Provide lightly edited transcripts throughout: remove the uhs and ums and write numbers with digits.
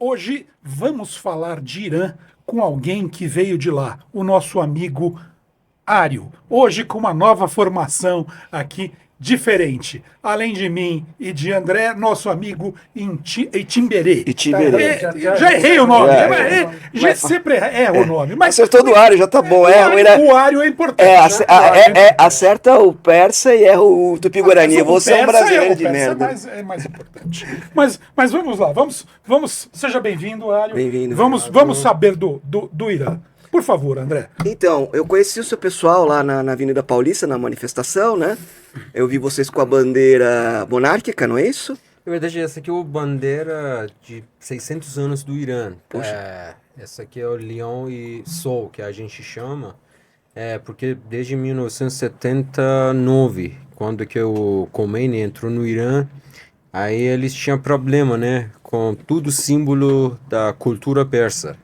Hoje vamos falar de Irã com alguém que veio de lá, o nosso amigo Ário. Hoje com uma nova formação aqui diferente. Além de mim e de André, nosso amigo Itimberê. Itimberê. Já errei o nome. Mas Sempre erro o nome. Mas acertou do Ário, já tá bom. o Ário é importante. Acerta o persa e erra o tupi-guarani. Você é um brasileiro de merda. É mais importante. Mas vamos lá. Seja bem-vindo, Ário. Bem-vindo. Vamos saber do Irã. Por favor, André. Então, eu conheci o seu pessoal lá na Avenida Paulista, na manifestação, né? Eu vi vocês com a bandeira monárquica, não é isso? Na verdade, essa aqui é a bandeira de 600 anos do Irã. Poxa. Essa aqui é o Leão e Sol, que a gente chama. Porque desde 1979, quando que o Khomeini entrou no Irã, aí eles tinham problema, né? Com tudo símbolo da cultura persa.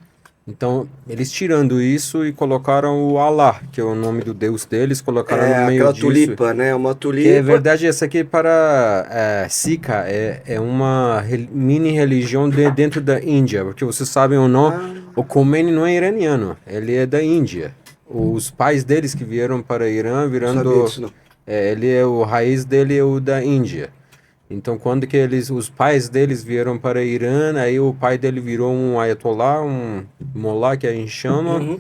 Então, eles tirando isso e colocaram o Allah, que é o nome do deus deles, colocaram no meio aquela disso. tulipa, né? Uma tulipa. Que é verdade, essa aqui para Sikha, é uma mini religião dentro da Índia, porque vocês sabem ou não, o Khomeini não é iraniano, ele é da Índia. Os pais deles que vieram para Irã, Sabia disso, não. o raiz dele é o da Índia. Então, quando que os pais deles vieram para Irã, aí o pai dele virou um ayatollah, um mullah que a gente chama. Uhum.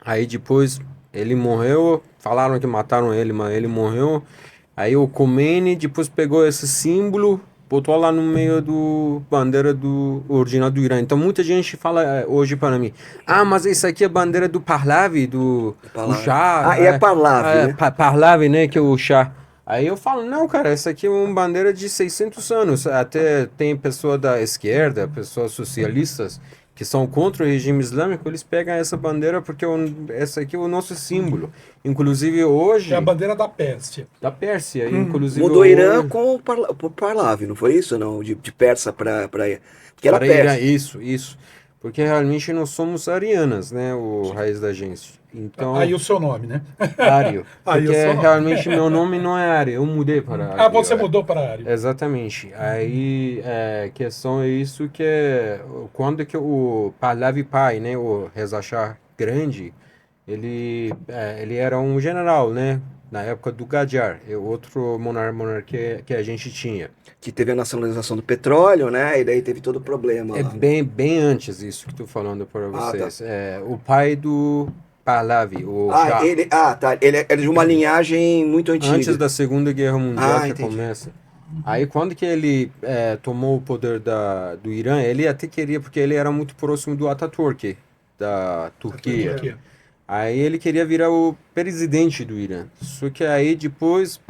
Aí depois ele morreu, falaram que mataram ele, mas ele morreu. Aí o Khomeini depois pegou esse símbolo, botou lá no meio do bandeira do original do Irã. Então muita gente fala hoje para mim, mas isso aqui é a bandeira do Pahlavi, do Shah. É Pahlavi, né? Pahlavi, né, que é o Shah. Aí eu falo, não, cara, essa aqui é uma bandeira de 600 anos. Até tem pessoa da esquerda, pessoas socialistas, que são contra o regime islâmico, eles pegam essa bandeira porque essa aqui é o nosso símbolo. Inclusive hoje... É a bandeira da Pérsia. Da Pérsia, inclusive... Mudou hoje, Irã com o Pahlavi, não foi isso? Não? De persa para... Porque era para persa. Irã, isso. Porque realmente nós somos arianas, né, o raiz da gente. Então, Aí o seu nome, né? Ário. Aí Porque o seu nome. realmente meu nome não é Ário, eu mudei para Ário. Você mudou para Ário. Exatamente. Aí a questão é isso que quando que o Pahlavi pai, né, o Reza Shah grande, ele era um general, né, na época do Qajar, outro monarquia que a gente tinha. Que teve a nacionalização do petróleo, né? E daí teve todo o problema. É lá. bem antes isso que estou falando para vocês. Tá. O pai do Pahlavi, o Shah. Tá. Ele é de uma linhagem muito antiga. Antes da Segunda Guerra Mundial que entendi. começa. Aí quando que ele tomou o poder do Irã, ele até queria, porque ele era muito próximo do Atatürk, da Turquia. Aí ele queria virar o presidente do Irã. Só que aí depois,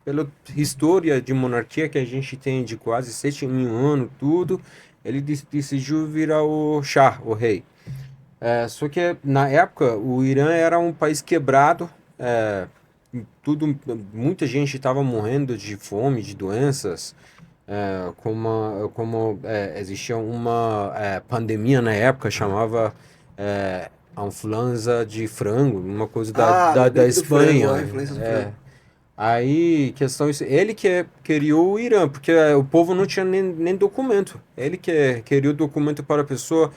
pela história de monarquia que a gente tem de quase 7.000 anos, tudo, ele decidiu virar o Shah, o rei. Só que na época o Irã era um país quebrado, muita gente estava morrendo de fome, de doenças, como existia uma pandemia na época, chamava a influenza de frango, uma coisa da Espanha. Frango, a influenza do frango. Aí, questão é ele que criou o Irã, porque o povo não tinha nem documento. Ele que criou o documento para a pessoa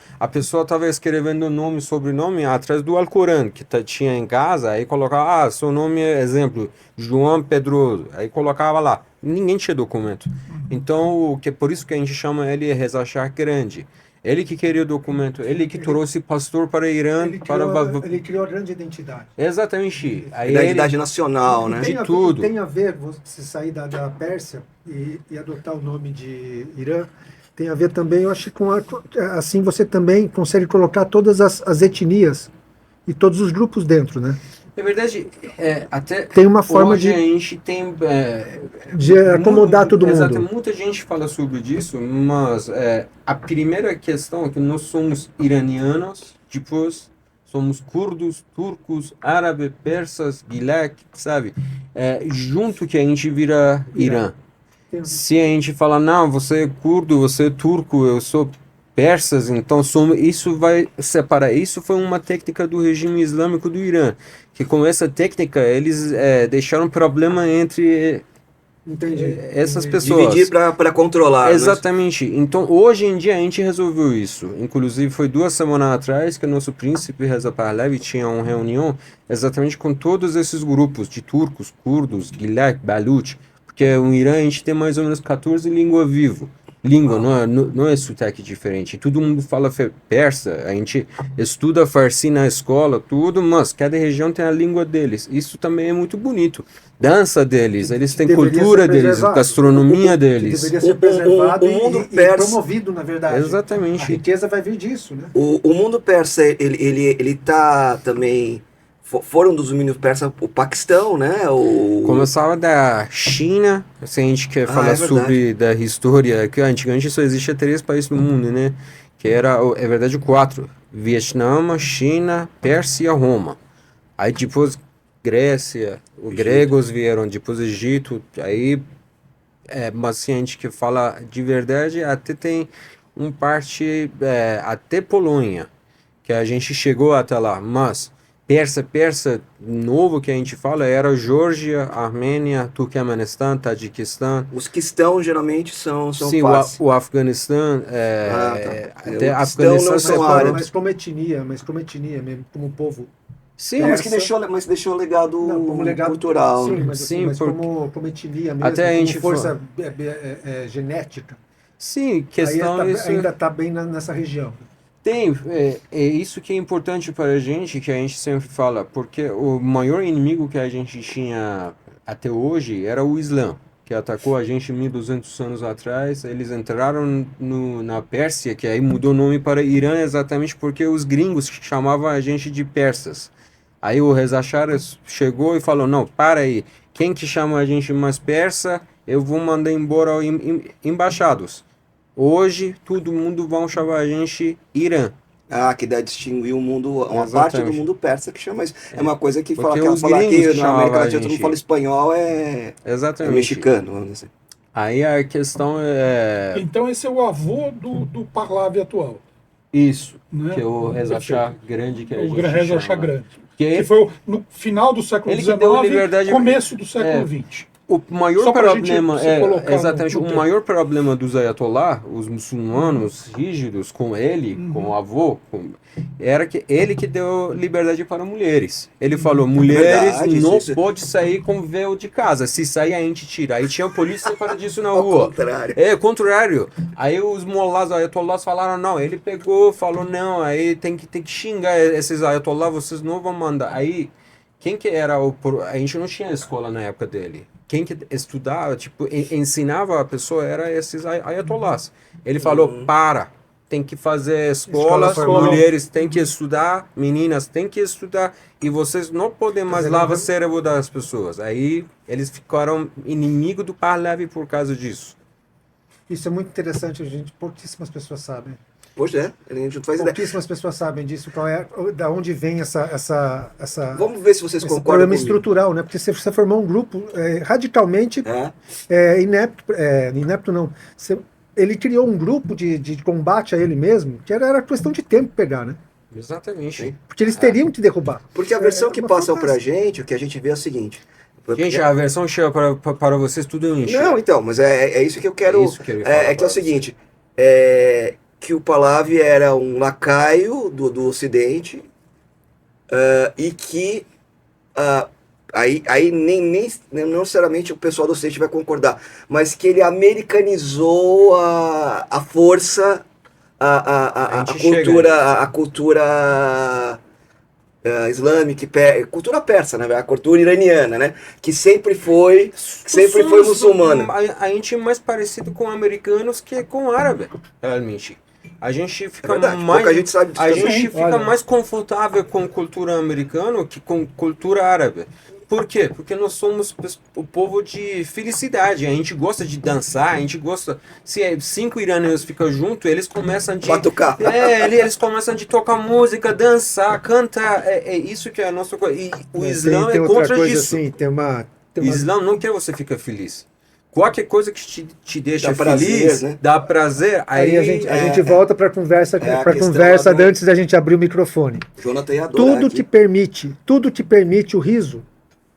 estava escrevendo nome e sobrenome atrás do Alcorão, que tinha em casa, aí colocava, seu nome é, exemplo, João Pedroso, aí colocava lá. Ninguém tinha documento. Então, por isso que a gente chama ele Reza Shah grande. Ele que queria o documento, ele que trouxe pastor para Irã. Ele criou a grande identidade. Exatamente. Aí Identidade nacional, né? tudo. Tem a ver, você sair da Pérsia e adotar o nome de Irã, tem a ver também, eu acho que assim você também consegue colocar todas as etnias e todos os grupos dentro, né? Na verdade, até tem uma forma hoje a gente tem de acomodar todo mundo. Exato, muita gente fala sobre isso, mas a primeira questão é que nós somos iranianos, depois somos curdos, turcos, árabes, persas, guilek, sabe? Junto que a gente vira Irã. Se a gente falar, não, você é curdo, você é turco, eu sou persas, então isso vai separar. Isso foi uma técnica do regime islâmico do Irã, que com essa técnica eles deixaram problema entre Entendi. Essas pessoas. Dividir para controlar. Exatamente. Então, hoje em dia, a gente resolveu isso. Inclusive, foi 2 semanas atrás que o nosso príncipe Reza Pahlavi tinha uma reunião exatamente com todos esses grupos de turcos, curdos, Gilak, Baluch, porque no Irã a gente tem mais ou menos 14 línguas vivas. Língua, não é sotaque diferente. Todo mundo fala persa, a gente estuda farsi na escola, tudo, mas cada região tem a língua deles. Isso também é muito bonito. Dança deles, eles têm cultura deles, gastronomia deles. Deveria ser preservado o mundo e persa, promovido, na verdade. Exatamente. A riqueza vai vir disso, né? O mundo persa, ele tá também... Foram dos domínios persas o Paquistão, né? Começava da China, se a gente quer falar sobre da história, que antigamente só existia 3 países no mundo, né? Que era, é verdade, 4. Vietnã, China, Pérsia e Roma. Aí depois Grécia, os gregos vieram, depois Egito, aí... mas se a gente que fala de verdade, até tem parte, até Polônia, que a gente chegou até lá, mas... Persa novo que a gente fala era Geórgia, Armênia, Turquemenistão, Tajiquistão. Os que estão geralmente são sim, o Afeganistão, até Afeganistão não são árabes. Mas como etnia mesmo, como povo. Sim, mas que deixou legado, cultural. Sim, mas, sim, mas como etnia mesmo, até a gente força genética. Sim, questão ainda está bem nessa região. Tem, é isso que é importante para a gente, que a gente sempre fala, porque o maior inimigo que a gente tinha até hoje era o Islã, que atacou a gente 1200 anos atrás. Eles entraram na Pérsia, que aí mudou o nome para Irã exatamente porque os gringos chamavam a gente de persas. Aí o Reza Shah chegou e falou, não, para aí, quem que chama a gente mais persa, eu vou mandar embora embaixados. Hoje, todo mundo vai chamar a gente Irã. Que dá distinguir o mundo, uma parte do mundo persa que chama isso. É uma coisa que fala que na América Latina todo mundo fala espanhol, é mexicano, vamos dizer. Aí a questão é... Então esse é o avô do Pahlavi atual. Isso, né? Que é o Reza Shah grande que a gente chama. O Reza Shah grande. Que foi no final do século XIX, começo do século XX. O maior problema o maior problema dos ayatollah, os muçulmanos rígidos com ele, com o avô, era que ele que deu liberdade para mulheres. Ele falou, mulheres não pode sair com véu de casa. Se sair, a gente tira. Aí tinha polícia para disso na rua. Contrário. Aí os molás, ayatollahs falaram, não. Ele pegou, falou, não. Aí tem que xingar esses ayatollah, vocês não vão mandar. Aí, quem que era a gente não tinha escola na época dele. Quem que estudava, ensinava a pessoa era esses ayatollahs. Ele falou, tem que fazer escolas, mulheres têm que estudar, meninas têm que estudar, e vocês não podem mais lavar o cérebro das pessoas. Aí eles ficaram inimigos do Pahlavi por causa disso. Isso é muito interessante, gente. Pouquíssimas pessoas sabem. Pois é, a gente não faz ideia. Pouquíssimas pessoas sabem disso, da onde vem essa Vamos ver se vocês concordam problema estrutural, né? Porque você formou um grupo radicalmente inepto não. Ele criou um grupo de combate a ele mesmo, que era questão de tempo pegar, né? Exatamente. Porque eles teriam que derrubar. Porque a versão que passam pra gente, o que a gente vê é o seguinte... Gente, a versão chega para vocês tudo em encher. Não, então, mas é isso que eu quero... que é o seguinte... que o Pahlavi era um lacaio do Ocidente e que aí nem não necessariamente o pessoal do Ocidente vai concordar, mas que ele americanizou a força, a cultura islâmica, cultura persa, né, a cultura iraniana, né, que sempre foi muçulmana. A gente é mais parecido com americanos que com árabe, realmente. A gente fica mais confortável com cultura americana que com cultura árabe. Por quê? Porque nós somos o povo de felicidade. A gente gosta de dançar, a gente gosta... Se 5 iranianos ficam juntos, eles começam de... Batucar. Eles começam de tocar música, dançar, cantar. É isso que é a nossa coisa. E o Islã é contra isso. Assim, o Islã não quer você ficar feliz. Qualquer coisa que te deixa feliz, né? Dá prazer. Aí a gente volta para a conversa antes da gente abrir o microfone. Jonathan ia adorar tudo te permite o riso,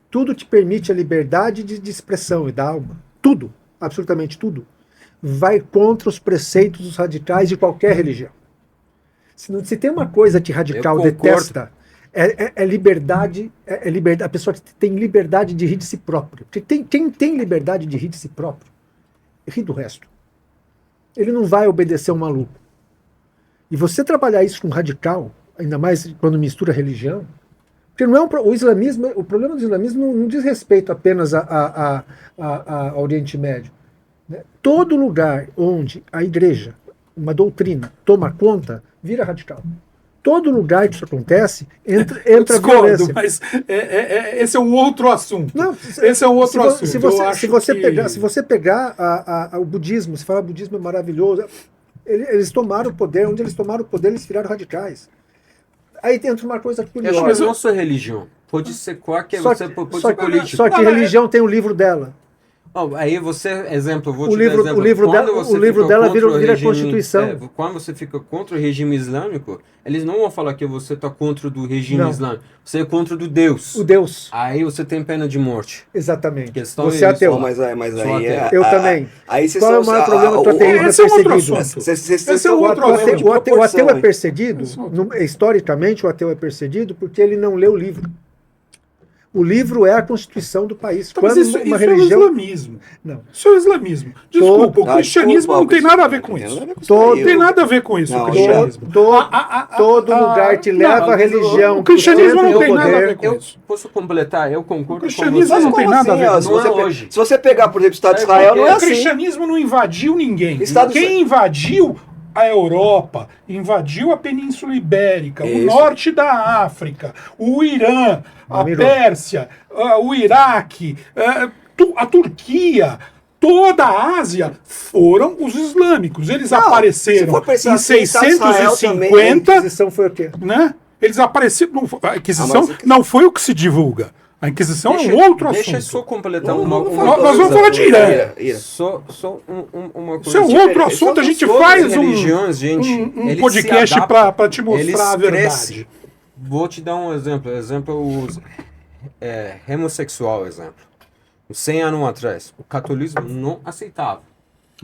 tudo te permite a liberdade de expressão e da alma. tudo, absolutamente tudo, vai contra os preceitos dos radicais de qualquer religião. Se tem uma coisa que radical detesta, é liberdade, liberdade. A pessoa que tem liberdade de rir de si próprio. Porque quem tem liberdade de rir de si próprio, ri do resto. Ele não vai obedecer um maluco. E você trabalhar isso com radical, ainda mais quando mistura religião, porque não é o islamismo, o problema do islamismo não diz respeito apenas ao Oriente Médio. Né? Todo lugar onde a igreja, uma doutrina, toma conta, vira radical. Todo lugar que isso acontece, entra a violência. Mas esse é um outro assunto. Não, esse é um outro assunto. Se você pegar o budismo, se falar budismo é maravilhoso, eles tomaram o poder, onde eles tomaram o poder, eles viraram radicais. Aí entra uma coisa curiosa. Mas não só religião. Pode ser qualquer, pode ser político. Só que religião tem o livro dela. Aí você, exemplo, vou O te dar exemplo. O livro dela vira Constituição. Quando você fica contra o regime islâmico, eles não vão falar que você está contra do regime islâmico. Você é contra do Deus. O Deus. Aí você tem pena de morte. Exatamente. Você é ateu. Mas aí eu também. Aí qual é o maior problema do ateísmo? Esse é outro assunto. Esse é outro assunto. O ateu é perseguido, historicamente o ateu é perseguido porque ele não lê o livro. O livro é a constituição do país. Mas isso é o islamismo. Não. Isso é o islamismo. Desculpa, o cristianismo não tem nada a ver com isso. Não tem nada a ver com isso, o cristianismo. Todo lugar te leva a religião. O cristianismo não tem nada a ver com isso. Posso completar? Eu concordo com você. O cristianismo não tem nada a ver com isso. Hoje. Se você pegar, por exemplo, o Estado de Israel, não é assim. O cristianismo não invadiu ninguém. Quem invadiu a Europa, invadiu a Península Ibérica, o norte da África, o Irã, a Pérsia, o Iraque, a Turquia, toda a Ásia foram os islâmicos. Eles apareceram em 650. A Inquisição foi o quê? Né? Eles apareceram. A Inquisição não foi o que se divulga. A Inquisição é um outro assunto. Deixa eu só completar uma coisa. Nós vamos falar de Irã. Só uma coisa. Isso é um outro assunto. A gente faz um podcast para te mostrar a verdade. Vou te dar um exemplo. Os homossexual, exemplo. 100 anos atrás, o catolicismo não aceitava.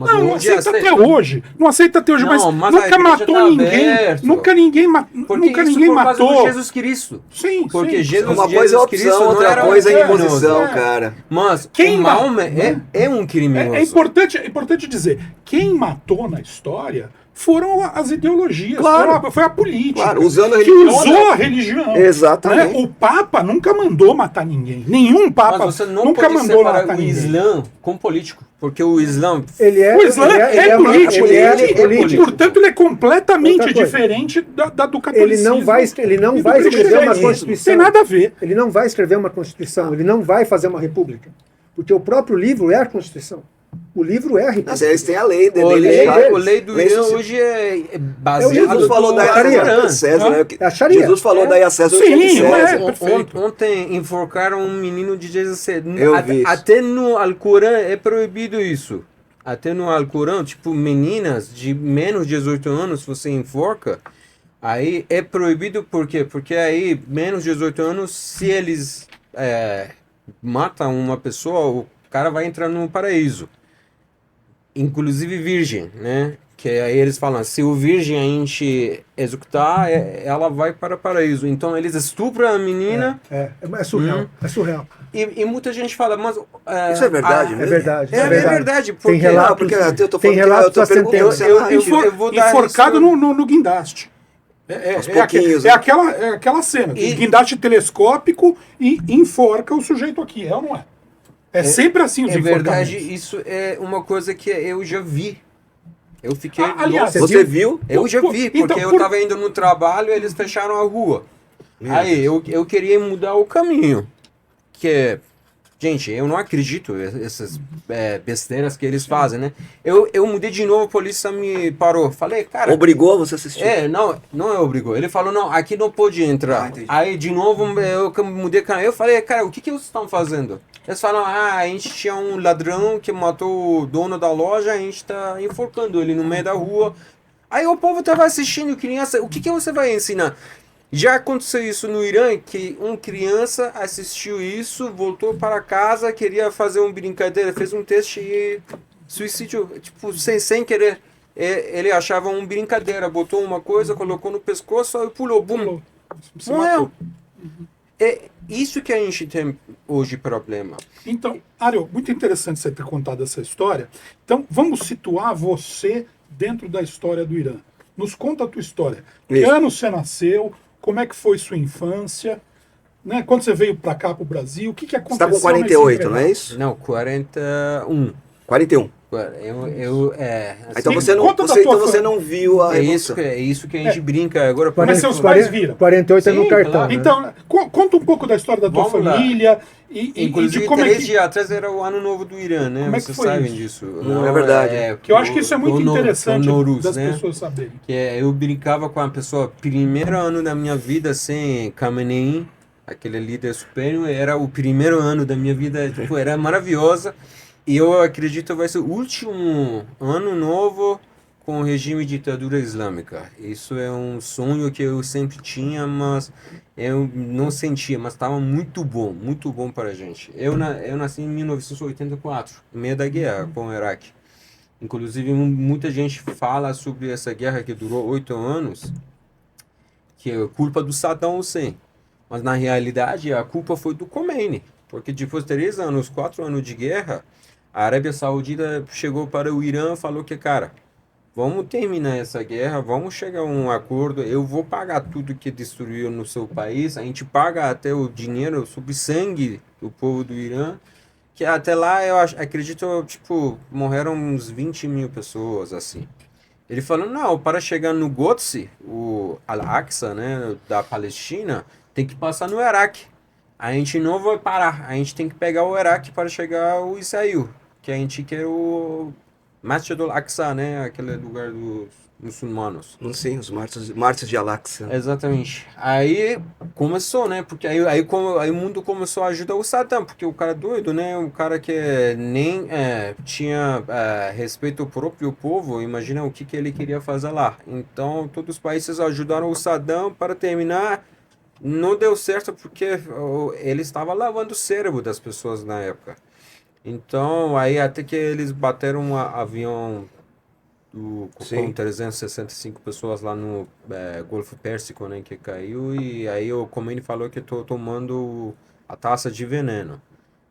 Mas não aceita até hoje. Não aceita até hoje, mas nunca matou ninguém. Nunca ninguém matou. Jesus Cristo. Sim, porque Jesus uma coisa é opção, outra coisa é imposição, cara. Mas quem Maomé é um criminoso. É importante dizer, quem matou na história foram as ideologias, foi a política usando a que usou a religião. Exatamente. Né? O Papa nunca mandou matar ninguém. Nenhum Papa nunca mandou matar ninguém. O Islã com político. Porque o Islã... O Islã é político. Portanto, ele é completamente diferente do catolicismo. Ele não vai escrever uma Constituição. Tem nada a ver. Ele não vai escrever uma Constituição. Ele não vai fazer uma república. Porque o próprio livro é a Constituição. O livro é a república. Eles têm a lei dele. A lei do Irã hoje é baseada... Jesus falou da César, né? Jesus falou da César. Sim, ontem enforcaram um menino de 16. Até no Alcorão é proibido isso. Até no Alcorão, tipo, meninas de menos de 18 anos, você enforca, aí é proibido por quê? Porque aí, menos de 18 anos, se eles matam uma pessoa, o cara vai entrar no paraíso. Inclusive virgem, né? Que aí eles falam, se o virgem a gente executar, ela vai para o paraíso. Então eles estupram a menina. É surreal. É surreal. E muita gente fala, mas... isso é verdade mesmo? É verdade. É verdade. Porque, tem relatos, tem relatos eu vou dar enforcado no guindaste. Aquela cena. Guindaste telescópico e enforca o sujeito aqui, é ou não é? É sempre assim os enforcamentos. É verdade, isso é uma coisa que eu já vi. Eu fiquei... aliás, você viu? Eu já vi, porque eu estava indo no trabalho e eles fecharam a rua. Aí eu queria mudar o caminho. Gente, eu não acredito nessas besteiras que eles fazem, né? Eu mudei de novo, a polícia me parou. Falei, cara... Obrigou você a assistir? Não é obrigou. Ele falou, não, aqui não pode entrar. Aí, de novo, eu mudei caminho. Eu falei, cara, o que vocês estão fazendo? Eles falam, a gente tinha um ladrão que matou o dono da loja, a gente está enforcando ele no meio da rua. Aí o povo estava assistindo, criança, o que você vai ensinar? Já aconteceu isso no Irã, que uma criança assistiu isso, voltou para casa, queria fazer uma brincadeira, fez um teste e suicídio, tipo, sem querer. Ele achava uma brincadeira, botou uma coisa, colocou no pescoço e pulou, bum, morreu. É isso que a gente tem hoje problema. Então, Ariel, muito interessante você ter contado essa história. Então, vamos situar você dentro da história do Irã. Nos conta a tua história. Que ano você nasceu? Como é que foi sua infância? Né? Quando você veio para cá, para o Brasil? O que aconteceu? Você está com 48, não é isso? Não, 41. 41. Assim, então você não viu a revolução. É isso que a gente brinca agora. Mas seus pais viram. 48 é no cartão. Claro. Né? Então, conta um pouco da história da tua família. Inclusive, de como 3 dias atrás era o Ano Novo do Irã, né? Como é que Vocês foi sabem isso? disso. Não, é verdade. Que eu acho que isso é muito interessante das né? pessoas saberem. Eu brincava com a pessoa, primeiro ano da minha vida sem Khamenei, aquele líder supremo, era o primeiro ano da minha vida, tipo, era maravilhosa. E eu acredito que vai ser o último ano novo com o regime de ditadura islâmica. Isso é um sonho que eu sempre tinha, mas eu não sentia, mas estava muito bom para a gente. Eu nasci em 1984, no meio da guerra com o Iraque. Inclusive, muita gente fala sobre essa guerra que durou 8 anos, que é culpa do Saddam Hussein. Mas, na realidade, a culpa foi do Khomeini. Porque depois de 3 anos, 4 anos de guerra, a Arábia Saudita chegou para o Irã e falou que, cara, vamos terminar essa guerra, vamos chegar a um acordo, eu vou pagar tudo que destruiu no seu país, a gente paga até o dinheiro sobre sangue do povo do Irã, que até lá eu acredito, tipo, morreram uns 20 mil pessoas, assim. Ele falou, não, para chegar no Quds, o Al-Aqsa, né, da Palestina, tem que passar no Iraque. A gente não vai parar, a gente tem que pegar o Iraque para chegar ao Israel, que a gente quer o Masjid al-Aqsa, né, aquele lugar dos muçulmanos. Sim, os mártires de Al-Aqsa. Exatamente. Aí começou, né, porque aí o mundo começou a ajudar o Saddam, porque o cara doido, né, um cara que nem tinha respeito ao próprio povo, imagina o que ele queria fazer lá. Então todos os países ajudaram o Saddam para terminar. Não deu certo porque ele estava lavando o cérebro das pessoas na época. Então, aí até que eles bateram um avião com 365 pessoas lá no Golfo Pérsico, né, que caiu, e aí o Khomeini falou que estou tomando a taça de veneno.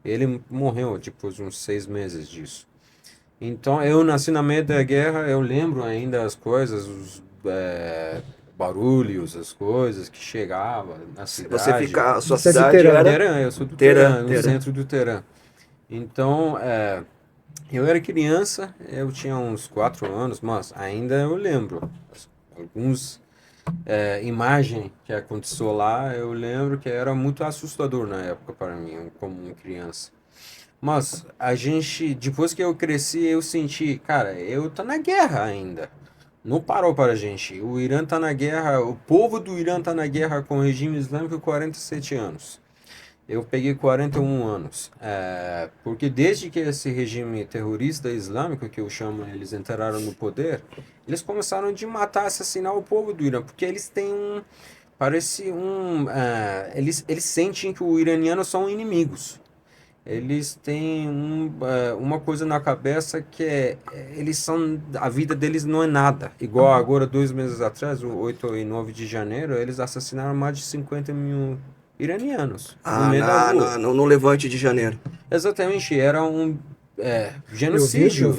Ele morreu depois de uns 6 meses disso. Então, eu nasci na meio da guerra, eu lembro ainda as coisas, os barulhos, as coisas que chegavam na cidade. Você fica, a sua Você cidade era... Teherã, eu sou do Teherã, no centro do Teherã. Então, eu era criança, eu tinha uns 4 anos, mas ainda eu lembro. Algumas imagens que aconteceu lá, eu lembro que era muito assustador na época para mim, como criança. Mas a gente, depois que eu cresci, eu senti, cara, eu tô na guerra ainda. Não parou para a gente. O Irã está na guerra, o povo do Irã está na guerra com o regime islâmico há 47 anos. Eu peguei 41 anos. Porque desde que esse regime terrorista islâmico, que eu chamo, eles entraram no poder, eles começaram de matar, assassinar o povo do Irã, porque eles têm eles sentem que os iranianos são inimigos. Eles têm uma coisa na cabeça que a vida deles não é nada. Igual agora, 2 meses atrás, o 8 e 9 de janeiro, eles assassinaram mais de 50 mil iranianos. No Levante de Janeiro. Exatamente, era um genocídio. Eu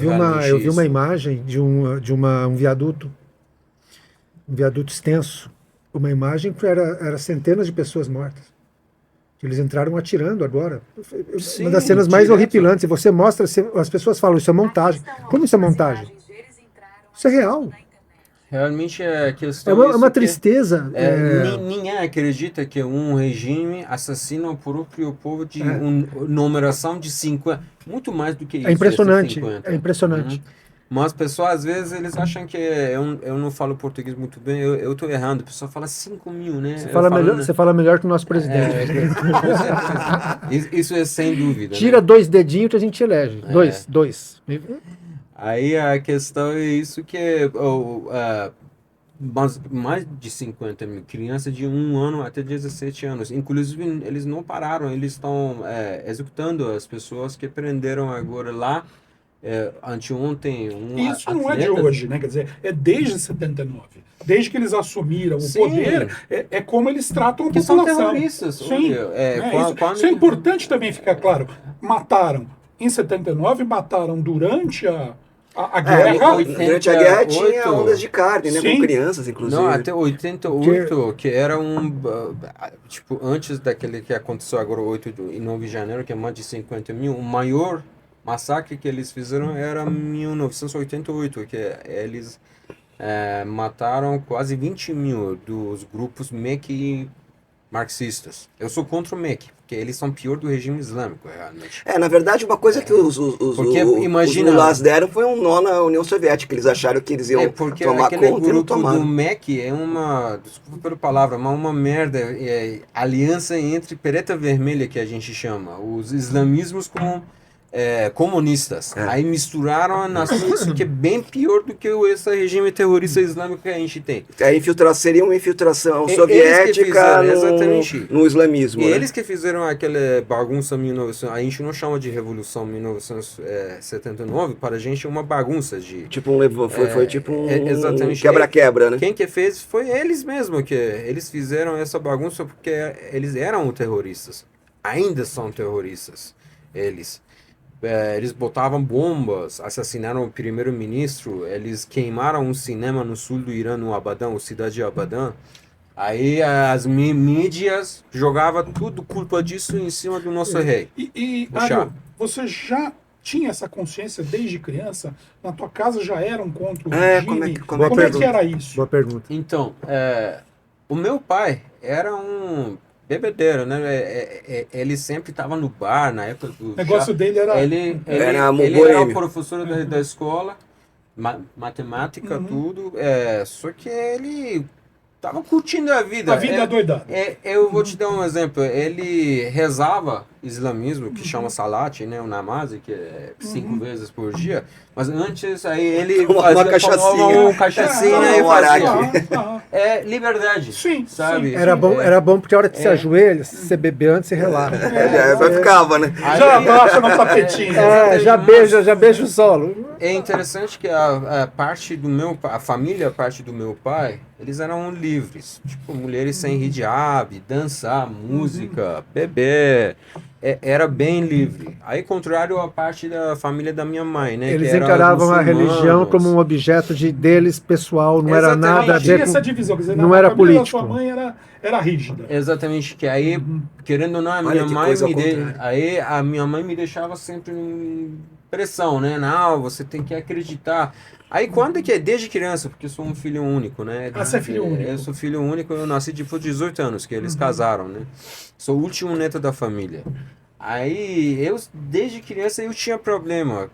vi uma imagem de um viaduto extenso, uma imagem que era centenas de pessoas mortas. Eles entraram atirando agora. Sim, uma das cenas mais horripilantes. E você mostra, as pessoas falam, isso é montagem. Como isso é montagem? Isso é real. Realmente é questão... É uma tristeza. Ninguém acredita que um regime assassina o próprio povo de uma numeração de 50. Muito mais do que isso. É impressionante. É impressionante. Mas as pessoas, às vezes, eles acham que... Eu não falo português muito bem, eu estou errando. A pessoa fala 5 mil, né? Você fala melhor que o nosso presidente. Isso é sem dúvida. Tira 2 dedinhos que a gente elege. 2. Aí a questão é isso que mais de 50 mil crianças de 1 ano até 17 anos. Inclusive, eles não pararam, eles estão executando as pessoas que prenderam agora lá. Anteontem, Isso não é de hoje, né? Quer dizer, é desde 79. Desde que eles assumiram o poder, é como eles tratam a população. São terroristas. Sim. Isso é importante também ficar claro. Mataram em 79, mataram durante a guerra. Durante a guerra tinha ondas de carne, né? Sim. Com crianças, inclusive. Não, até 88, que era tipo, antes daquele que aconteceu agora, 8 e 9 de janeiro, que é mais de 50 mil, o maior massacre que eles fizeram era em 1988, que eles mataram quase 20 mil dos grupos MEK e marxistas. Eu sou contra o MEK, porque eles são pior do regime islâmico, realmente. Na verdade, uma coisa que os mulás deram foi um nó na União Soviética. Eles acharam que eles iam tomar conta e não grupo tomaram. do MEK é desculpa pela palavra, mas uma merda, aliança entre preta e vermelha, que a gente chama, os islamismos com comunistas. Aí misturaram isso que é bem pior do que esse regime terrorista islâmico que a gente tem. Seria uma infiltração soviética no islamismo. E eles que fizeram aquela bagunça 1900, a gente não chama de Revolução 1979, para a gente é uma bagunça de... Foi tipo um quebra-quebra, né? Quem que fez foi eles mesmos, que eles fizeram essa bagunça porque eles eram terroristas. Ainda são terroristas, eles. Eles botavam bombas, assassinaram o primeiro-ministro, eles queimaram um cinema no sul do Irã, no Abadan, a cidade de Abadan. Aí as mídias jogavam tudo culpa disso em cima do nosso rei. Ário, você já tinha essa consciência desde criança? Na tua casa já eram contra o regime? Como é que era isso? Boa pergunta. Então, o meu pai era um bebedeiro, né? Ele sempre estava no bar, na época do... O negócio dele era... Ele era o professor da escola, matemática, tudo. Só que ele tava curtindo a vida. A vida doidada. Eu vou te dar um exemplo. Ele rezava islamismo, que chama salat, né? O namaz, que é 5 vezes por dia. Mas antes, aí ele tomava uma cachaçinha e fazia. Liberdade. Sim, sabe? sim. Era bom porque a hora que você ajoelha, se você beber antes, você relaxa. Ficava, né? Já abaixa no tapetinho. Já beija o solo. É interessante que a família, parte do meu pai, eles eram livres. Tipo, mulheres sem hijab, dançar, música, beber. Era bem livre. Aí, contrário à parte da família da minha mãe, né? Eles encaravam a religião como um objeto deles pessoal, não era nada a ver com... essa divisão, quer dizer, não era político. Sua mãe era rígida. Exatamente, que aí, querendo ou não, a minha mãe me deixava sempre em pressão, né? Não, você tem que acreditar. Aí quando que desde criança, porque eu sou um filho único, né? Você é filho único? Eu sou filho único, eu nasci depois de 18 anos, que eles casaram, né? Sou o último neto da família. Aí, desde criança, eu tinha problema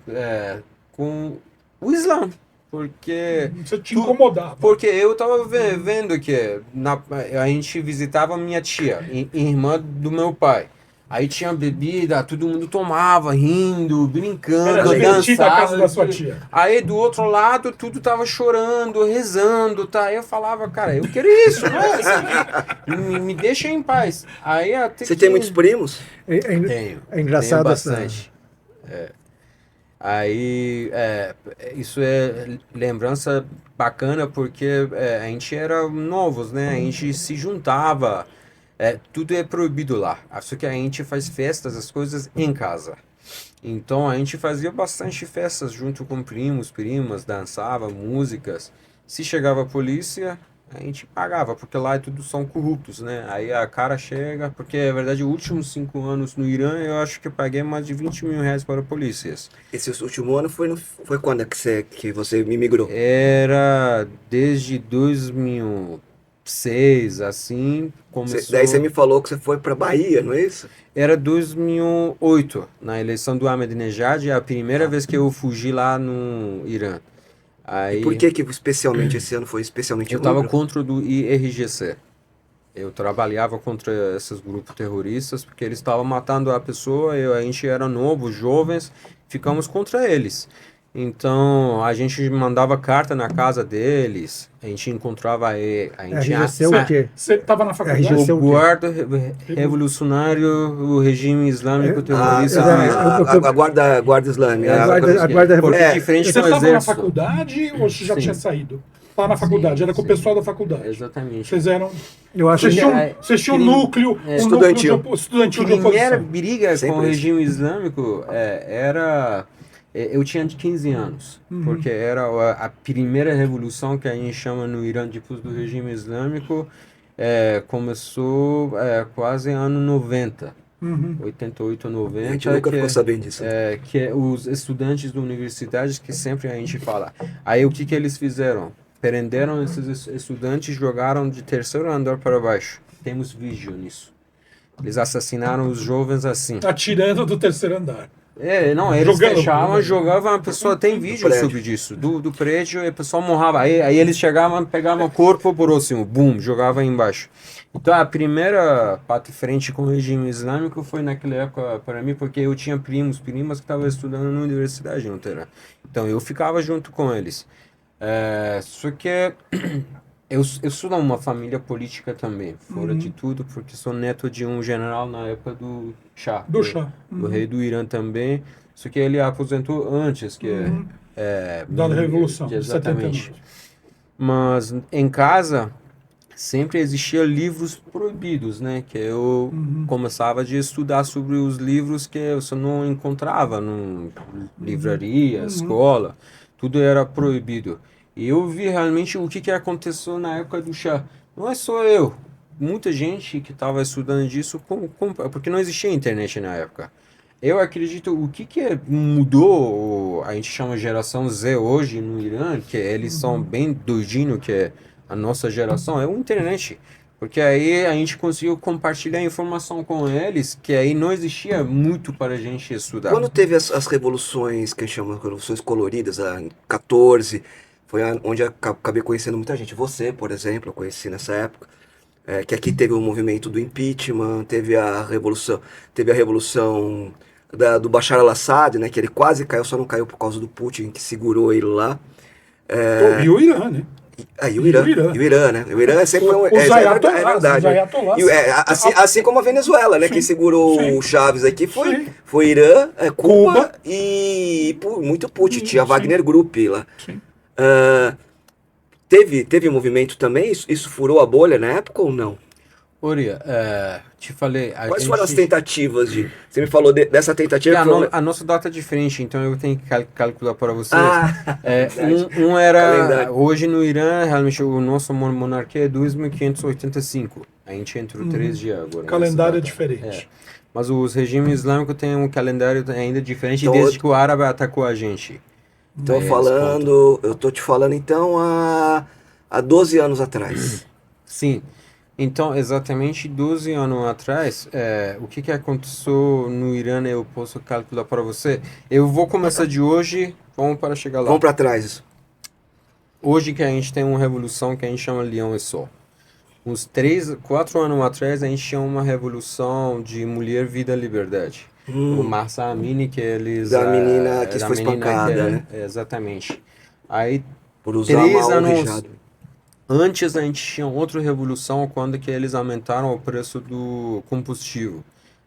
com o Islã, porque... Você te incomodava. Porque eu tava vendo que a gente visitava minha tia, irmã do meu pai. Aí tinha bebida, todo mundo tomava, rindo, brincando, dançava. A casa da sua tia. Aí do outro lado, tudo tava chorando, rezando, tá? Aí eu falava, cara, eu quero isso, né? Me deixa em paz. Aí Você tem muitos primos? Tenho. É engraçado tenho bastante. Aí, isso é lembrança bacana porque a gente era novos, né? A gente se juntava. Tudo é proibido lá. Só que a gente faz festas, as coisas em casa. Então a gente fazia bastante festas junto com primos, primas, dançava, músicas. Se chegava a polícia, a gente pagava, porque lá tudo são corruptos, né? Aí a cara chega, porque na verdade os últimos 5 anos no Irã eu acho que eu paguei mais de 20 mil reais para polícias. Esse último ano foi quando que você migrou? Era desde 2006, assim, começou... Daí você me falou que você foi para Bahia, não é isso? Era 2008, na eleição do Ahmadinejad, é a primeira vez que eu fugi lá no Irã. Aí, e por que especialmente esse ano foi especialmente eu estava contra o IRGC. Eu trabalhava contra esses grupos terroristas, porque eles estavam matando a pessoa, a gente era novo, jovens, ficamos contra eles. Então, a gente mandava carta na casa deles, a gente encontrava aí, a gente RGC o quê? Você estava na faculdade? RGC o guarda revolucionário, o regime islâmico terrorista. A guarda islâmica. A guarda porque revolucionária. diferente Você do estava na exército. faculdade ou você já Sim. tinha saído? Estava na faculdade, era com o pessoal da faculdade. Exatamente. Vocês eram... Eu acho Vocês tinham um núcleo, estudantil. estudantil de A primeira oposição. briga Sempre com o isso. regime islâmico era... Eu tinha 15 anos, porque era a primeira revolução que a gente chama no Irã depois do regime islâmico, começou quase ano 90, 88, 90. A gente nunca ficou sabendo disso. Que os estudantes da universidade, que sempre a gente fala. Aí o que eles fizeram? Prenderam esses estudantes e jogaram de terceiro andar para baixo. Temos vídeo nisso. Eles assassinaram os jovens assim. Atirando do terceiro andar. Não, eles Jogando. fechavam, jogavam, a pessoa tem vídeo sobre isso, do prédio, e a pessoa morrava, aí eles chegavam, pegavam o corpo próximo, bum, jogavam embaixo. Então a primeira parte frente com o regime islâmico foi naquela época para mim, porque eu tinha primas que estavam estudando na universidade no Teherã. Então eu ficava junto com eles. Só que eu sou de uma família política também, fora de tudo, porque sou neto de um general na época do Shah. Do Shah. Do rei do Irã também, só que ele aposentou antes Da Revolução, exatamente. 79. Mas em casa sempre existia livros proibidos, né? Que eu começava a estudar sobre os livros que eu só não encontrava na livraria, escola, tudo era proibido. E eu vi realmente o que aconteceu na época do Shah. Não é só eu, muita gente que estava estudando disso, porque não existia internet na época. Eu acredito, o que mudou, a gente chama geração Z hoje no Irã, que eles são bem doidinhos, que é a nossa geração, é a internet. Porque aí a gente conseguiu compartilhar informação com eles, que aí não existia muito para a gente estudar. Quando teve as revoluções, que a gente chama de revoluções coloridas, a 14, foi onde eu acabei conhecendo muita gente. Você, por exemplo, eu conheci nessa época. Que aqui teve o movimento do impeachment, teve a revolução do Bashar al-Assad, né, que ele quase caiu, só não caiu por causa do Putin, que segurou ele lá. E o Irã, né? E o Irã, né? O Irã é sempre é verdade. Assim como a Venezuela, né? Sim. Quem segurou Sim. o Chaves aqui foi Sim. Irã, Cuba e muito Putin. Tinha a Wagner Group lá. Sim. Teve movimento também? Isso furou a bolha na época ou não? Oria, te falei... Quais foram as tentativas de... Você me falou dessa tentativa... A nossa data é diferente, então eu tenho que calcular para vocês. Era... Calendário. Hoje no Irã, realmente, o nosso monarquia é 2585. A gente entrou 3 dias agora. O calendário é diferente. Mas os regimes islâmicos têm um calendário ainda diferente, então, desde que o árabe atacou a gente. Eu tô te falando então há 12 anos atrás. Sim. Então, exatamente 12 anos atrás, o que aconteceu no Irã, eu posso calcular para você. Eu vou começar de hoje, vamos para chegar lá. Vamos para trás. Hoje que a gente tem uma revolução que a gente chama Leão e Sol. Uns 4 anos atrás, a gente tinha uma revolução de mulher, vida, liberdade. O Mahsa Amini, que eles... Da menina que foi espancada, né? Exatamente. Aí, por usar 3 anos... Rijado. Antes a gente tinha outra revolução quando que eles aumentaram o preço do combustível.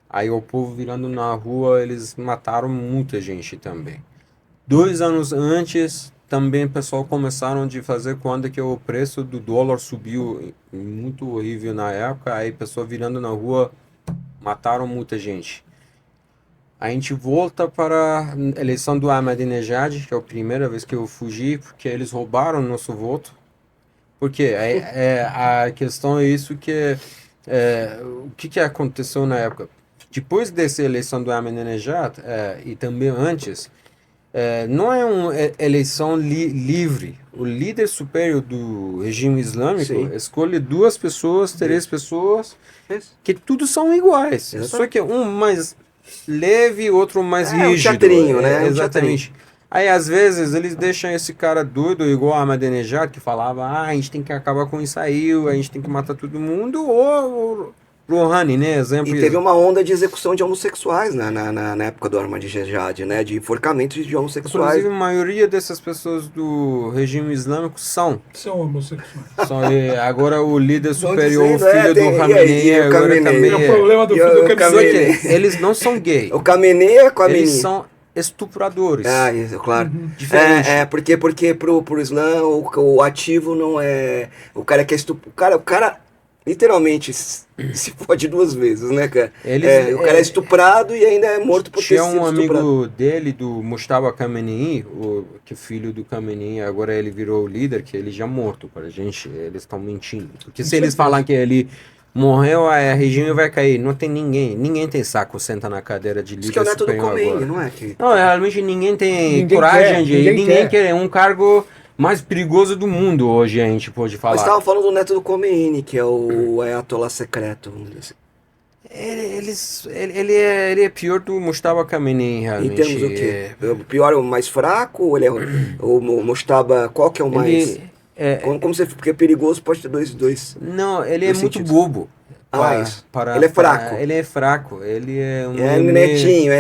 Aí o povo virando na rua, eles mataram muita gente também. 2 anos antes, também o pessoal começaram de fazer quando que o preço do dólar subiu muito horrível na época. Aí o pessoal virando na rua, mataram muita gente. A gente volta para a eleição do Ahmadinejad, que é a primeira vez que eu fugi, porque eles roubaram nosso voto. Porque a questão é isso que... o que aconteceu na época? Depois dessa eleição do Ahmadinejad, e também antes, não é uma eleição livre. O líder superior do regime islâmico escolhe 2 pessoas, 3 pessoas, que todos são iguais. Só que um mais leve, outro mais rígido. Um teatrinho, né? Exatamente. Aí, às vezes, eles deixam esse cara doido, igual a Ahmadinejad, que falava, a gente tem que acabar com isso aí, a gente tem que matar todo mundo, ou Rouhani, né? Exemplo. E teve uma onda de execução de homossexuais na época do Ahmadinejad, né? De enforcamento de homossexuais. Inclusive, a maioria dessas pessoas do regime islâmico são. São homossexuais. Agora o líder Estão superior, o dizendo, filho do e aí, Khamenei, o agora Khamenei? também É o problema do E filho do o Khamenei. Khamenei? Eles não são gay. O Khamenei é Khamenei. Eles são estupradores. Ah, isso, claro. Diferente. Porque pro Islã o ativo não é. O cara que é o cara literalmente se fode duas vezes, né, cara? O cara é estuprado e ainda é morto por ter Tinha sido um estuprado. amigo dele, do Mustafa Khamenei, que filho do Khamenei, agora ele virou o líder, que ele já morto para a gente. Eles estão mentindo. Porque se eles falam que ele morreu, a regime vai cair. Não tem ninguém tem saco senta na cadeira de Diz que é o líder neto do superior Khomeini, agora. não é? Que... Não, realmente ninguém tem Ninguém coragem quer, de... ninguém Ninguém quer. quer. É um cargo mais perigoso do mundo hoje, a gente pode Mas falar. estavam falando do neto do Khomeini, que é o Ayatollah secreto, vamos dizer assim. Ele é pior do Mustafa Khamenei, Em realmente. termos do quê? O pior é o mais fraco? Ou ele é o Mostaba, qual que é o mais... Como você... Porque é perigoso, pode ter dois. Não, ele é dois muito sentidos. bobo. Isso. Ele é fraco. Ele é fraco. Ele é um É netinho.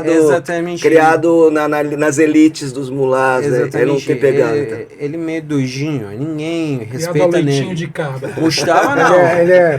Exatamente. Criado nas elites dos mulás, né? Ele não tem pegado. Ele é meio doidinho. Ninguém Criado a respeita leitinho nele. de cabra. Mustafa não.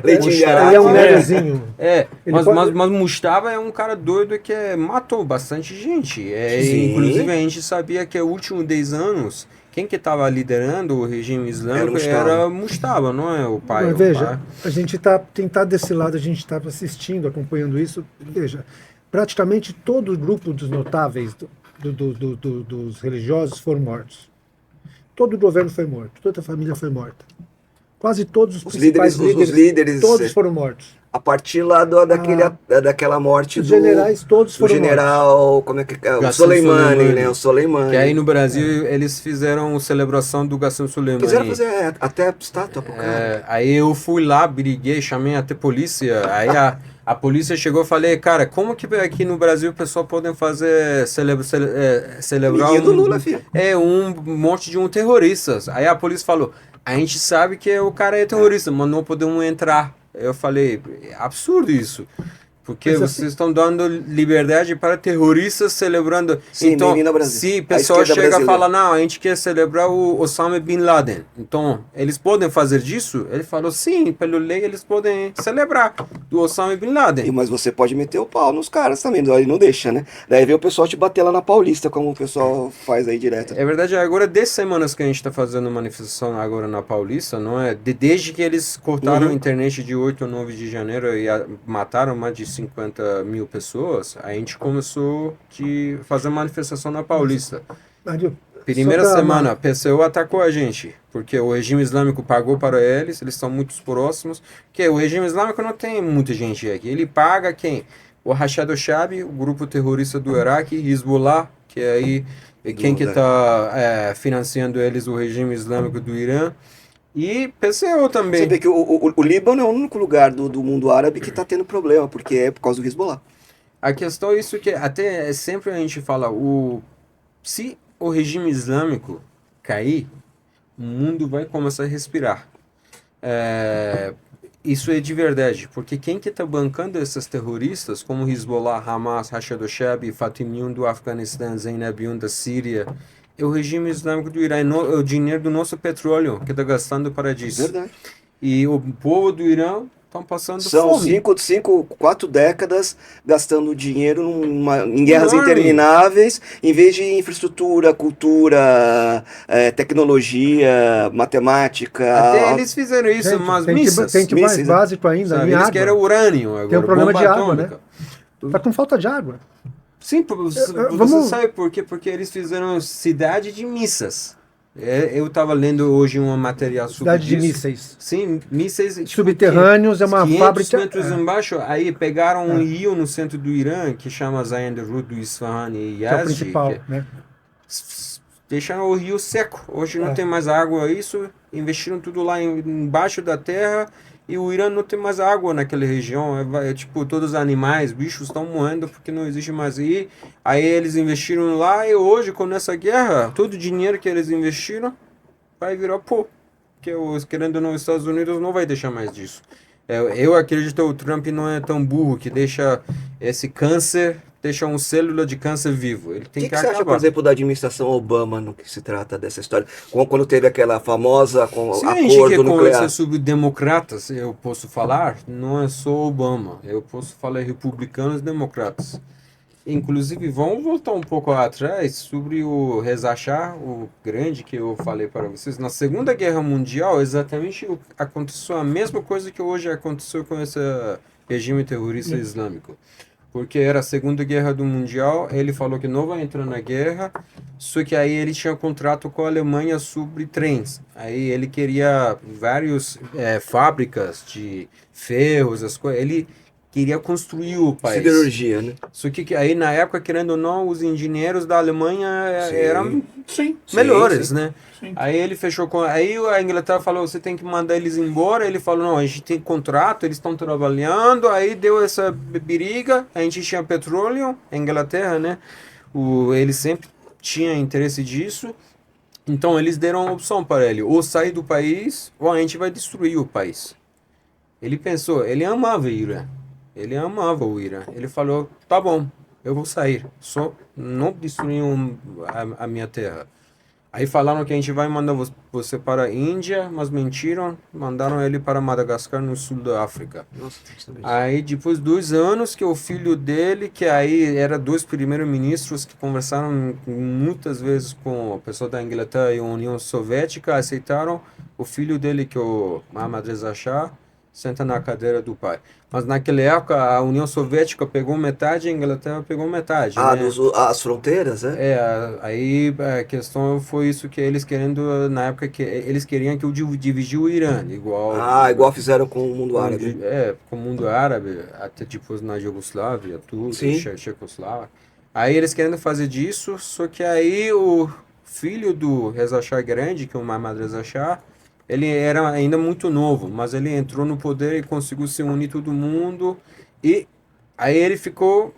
Leitinho de Mustafa arado. Ele é um é- negozinho. É, Ele mas Mustafa é um cara doido que matou bastante gente. Sim. Inclusive, a gente sabia que os últimos 10 anos, quem que estava liderando o regime islâmico era Mustafa, não é o pai. Mas o veja, pai. a gente tem estado desse lado, a gente estava assistindo, acompanhando isso. Veja, praticamente todo o grupo dos notáveis dos religiosos foram mortos. Todo o governo foi morto, toda a família foi morta. Quase todos os principais líderes, todos foram mortos. A partir lá daquela morte Os generais todos do foram general, como é que é? O Qasem Soleimani, Soleimani. né? O Soleimani. Que aí no Brasil eles fizeram celebração do Qasem Soleimani. Quiseram fazer até estátua pro cara. Aí eu fui lá, briguei, chamei até polícia. Aí a polícia chegou e falei, cara, como que aqui no Brasil o pessoal pode fazer celebrar Amiguinho do Lula, filho. um morte de um terrorista? Aí a polícia falou, a gente sabe que o cara é terrorista, mas não podemos entrar. Eu falei, é absurdo isso. Porque Mas vocês estão dando liberdade para terroristas celebrando. Sim, então, bem-vindo ao Brasil. se A o pessoal esquerda chega e brasileira. fala, não, a gente quer celebrar o Osama Bin Laden. Então, eles podem fazer disso? Ele falou, sim, pela lei eles podem celebrar do Osama Bin Laden. Mas você pode meter o pau nos caras também, aí não deixa, né? Daí vem o pessoal te bater lá na Paulista, como o pessoal faz aí direto. É verdade, agora 10 semanas que a gente está fazendo manifestação agora na Paulista, não é? Desde que eles cortaram a internet de 8 a 9 de janeiro e mataram mais de 50 mil pessoas, a gente começou a fazer manifestação na Paulista. Mário, Primeira só pra- semana, a PCO atacou a gente, porque o regime islâmico pagou para eles estão muito próximos, que o regime islâmico não tem muita gente aqui, ele paga quem? O Rashad al-Shabi, o grupo terrorista do Iraque, Hezbollah, que é aí quem que está financiando eles, o regime islâmico do Irã, e PCO também. Você vê que o Líbano é o único lugar do mundo árabe que está tendo problema, porque é por causa do Hezbollah. A questão é isso que até sempre a gente fala, se o regime islâmico cair, o mundo vai começar a respirar. Isso é de verdade, porque quem que está bancando esses terroristas, como Hezbollah, Hamas, Rashad al-Shabi, Fatimiun do Afeganistão, Zainabiun da Síria, é o regime islâmico do Irã, é o dinheiro do nosso petróleo que está gastando para disso. Verdade. E o povo do Irã estão passando São fome. 4 décadas gastando dinheiro em guerras Enorme. intermináveis, em vez de infraestrutura, cultura, tecnologia, matemática. Até eles fizeram isso, Gente, umas tem missas. que mais mísseis, né? básico ainda, Sabe? em Eles água. querem urânio agora, Tem um problema bomba de água, atômica. Tá com falta de água. Sim, você vamos- sabe por quê? Porque eles fizeram cidade de missas. Eu estava lendo hoje uma material sobre Cidade de isso. mísseis. Sim, mísseis tipo, Subterrâneos, é uma 500 fábrica. metros embaixo. Aí pegaram um rio no centro do Irã, que chama Zayan Rud do Isfahan e Que é o Yazd. principal, né? Deixaram o rio seco. Hoje não tem mais água. Isso, investiram tudo lá embaixo da terra. E o Irã não tem mais água naquela região. Tipo, todos os animais, bichos estão morrendo porque não existe mais. Aí eles investiram lá e hoje, com essa guerra, todo o dinheiro que eles investiram vai virar pó. Porque, querendo ou não, os Estados Unidos não vai deixar mais disso. Eu acredito que o Trump não é tão burro que deixa esse câncer, deixa uma célula de câncer vivo. Ele O tem que que você acha, por acabar. exemplo, da administração Obama no que se trata dessa história? Quando teve aquela famosa Se a gente quer acordo nuclear. conversar sobre democratas, eu posso falar, não é só Obama, eu posso falar republicanos e democratas. Inclusive, vamos voltar um pouco atrás sobre o Reza Shah, o grande que eu falei para vocês. Na Segunda Guerra Mundial, exatamente aconteceu a mesma coisa que hoje aconteceu com esse regime terrorista islâmico. Porque era a Segunda Guerra do Mundial, ele falou que não vai entrar na guerra, só que aí ele tinha contrato com a Alemanha sobre trens. Aí ele queria várias fábricas de ferros, as coisas. Ele queria construir o país. Siderurgia, né? Só que aí, na época, querendo ou não, os engenheiros da Alemanha eram Sim. melhores, sim. né? Sim. Aí ele fechou com... Aí a Inglaterra falou, você tem que mandar eles embora. Ele falou, não, a gente tem contrato, eles estão trabalhando. Aí deu essa briga, a gente tinha petróleo, a Inglaterra, né? Ele sempre tinha interesse disso. Então eles deram uma opção para ele, ou sair do país, ou a gente vai destruir o país. Ele pensou, ele amava o Irã. Ele amava o Irã. Ele falou, tá bom, eu vou sair. Só não destruir a minha terra. Aí falaram que a gente vai mandar você para a Índia, mas mentiram. Mandaram ele para Madagascar, no sul da África. Nossa, não sabia disso. Aí depois de 2 anos que o filho dele, que aí era 2 primeiros ministros que conversaram muitas vezes com o pessoal da Inglaterra e a União Soviética, aceitaram o filho dele, que é o Mohammad Reza Shah, senta na cadeira do pai. Mas naquela época a União Soviética pegou metade e a Inglaterra pegou metade, né? As fronteiras, né? Aí a questão foi isso que eles querendo, na época que eles queriam que eu dividir o Irã, Igual fizeram com o mundo árabe. com o mundo árabe, até depois na Iugoslávia, tudo, Sim. Tchecoslováquia. Aí eles querendo fazer disso, só que aí o filho do Reza Shah grande, que é o Mohammad Reza Shah, ele era ainda muito novo, mas ele entrou no poder e conseguiu se unir todo mundo. E aí ele ficou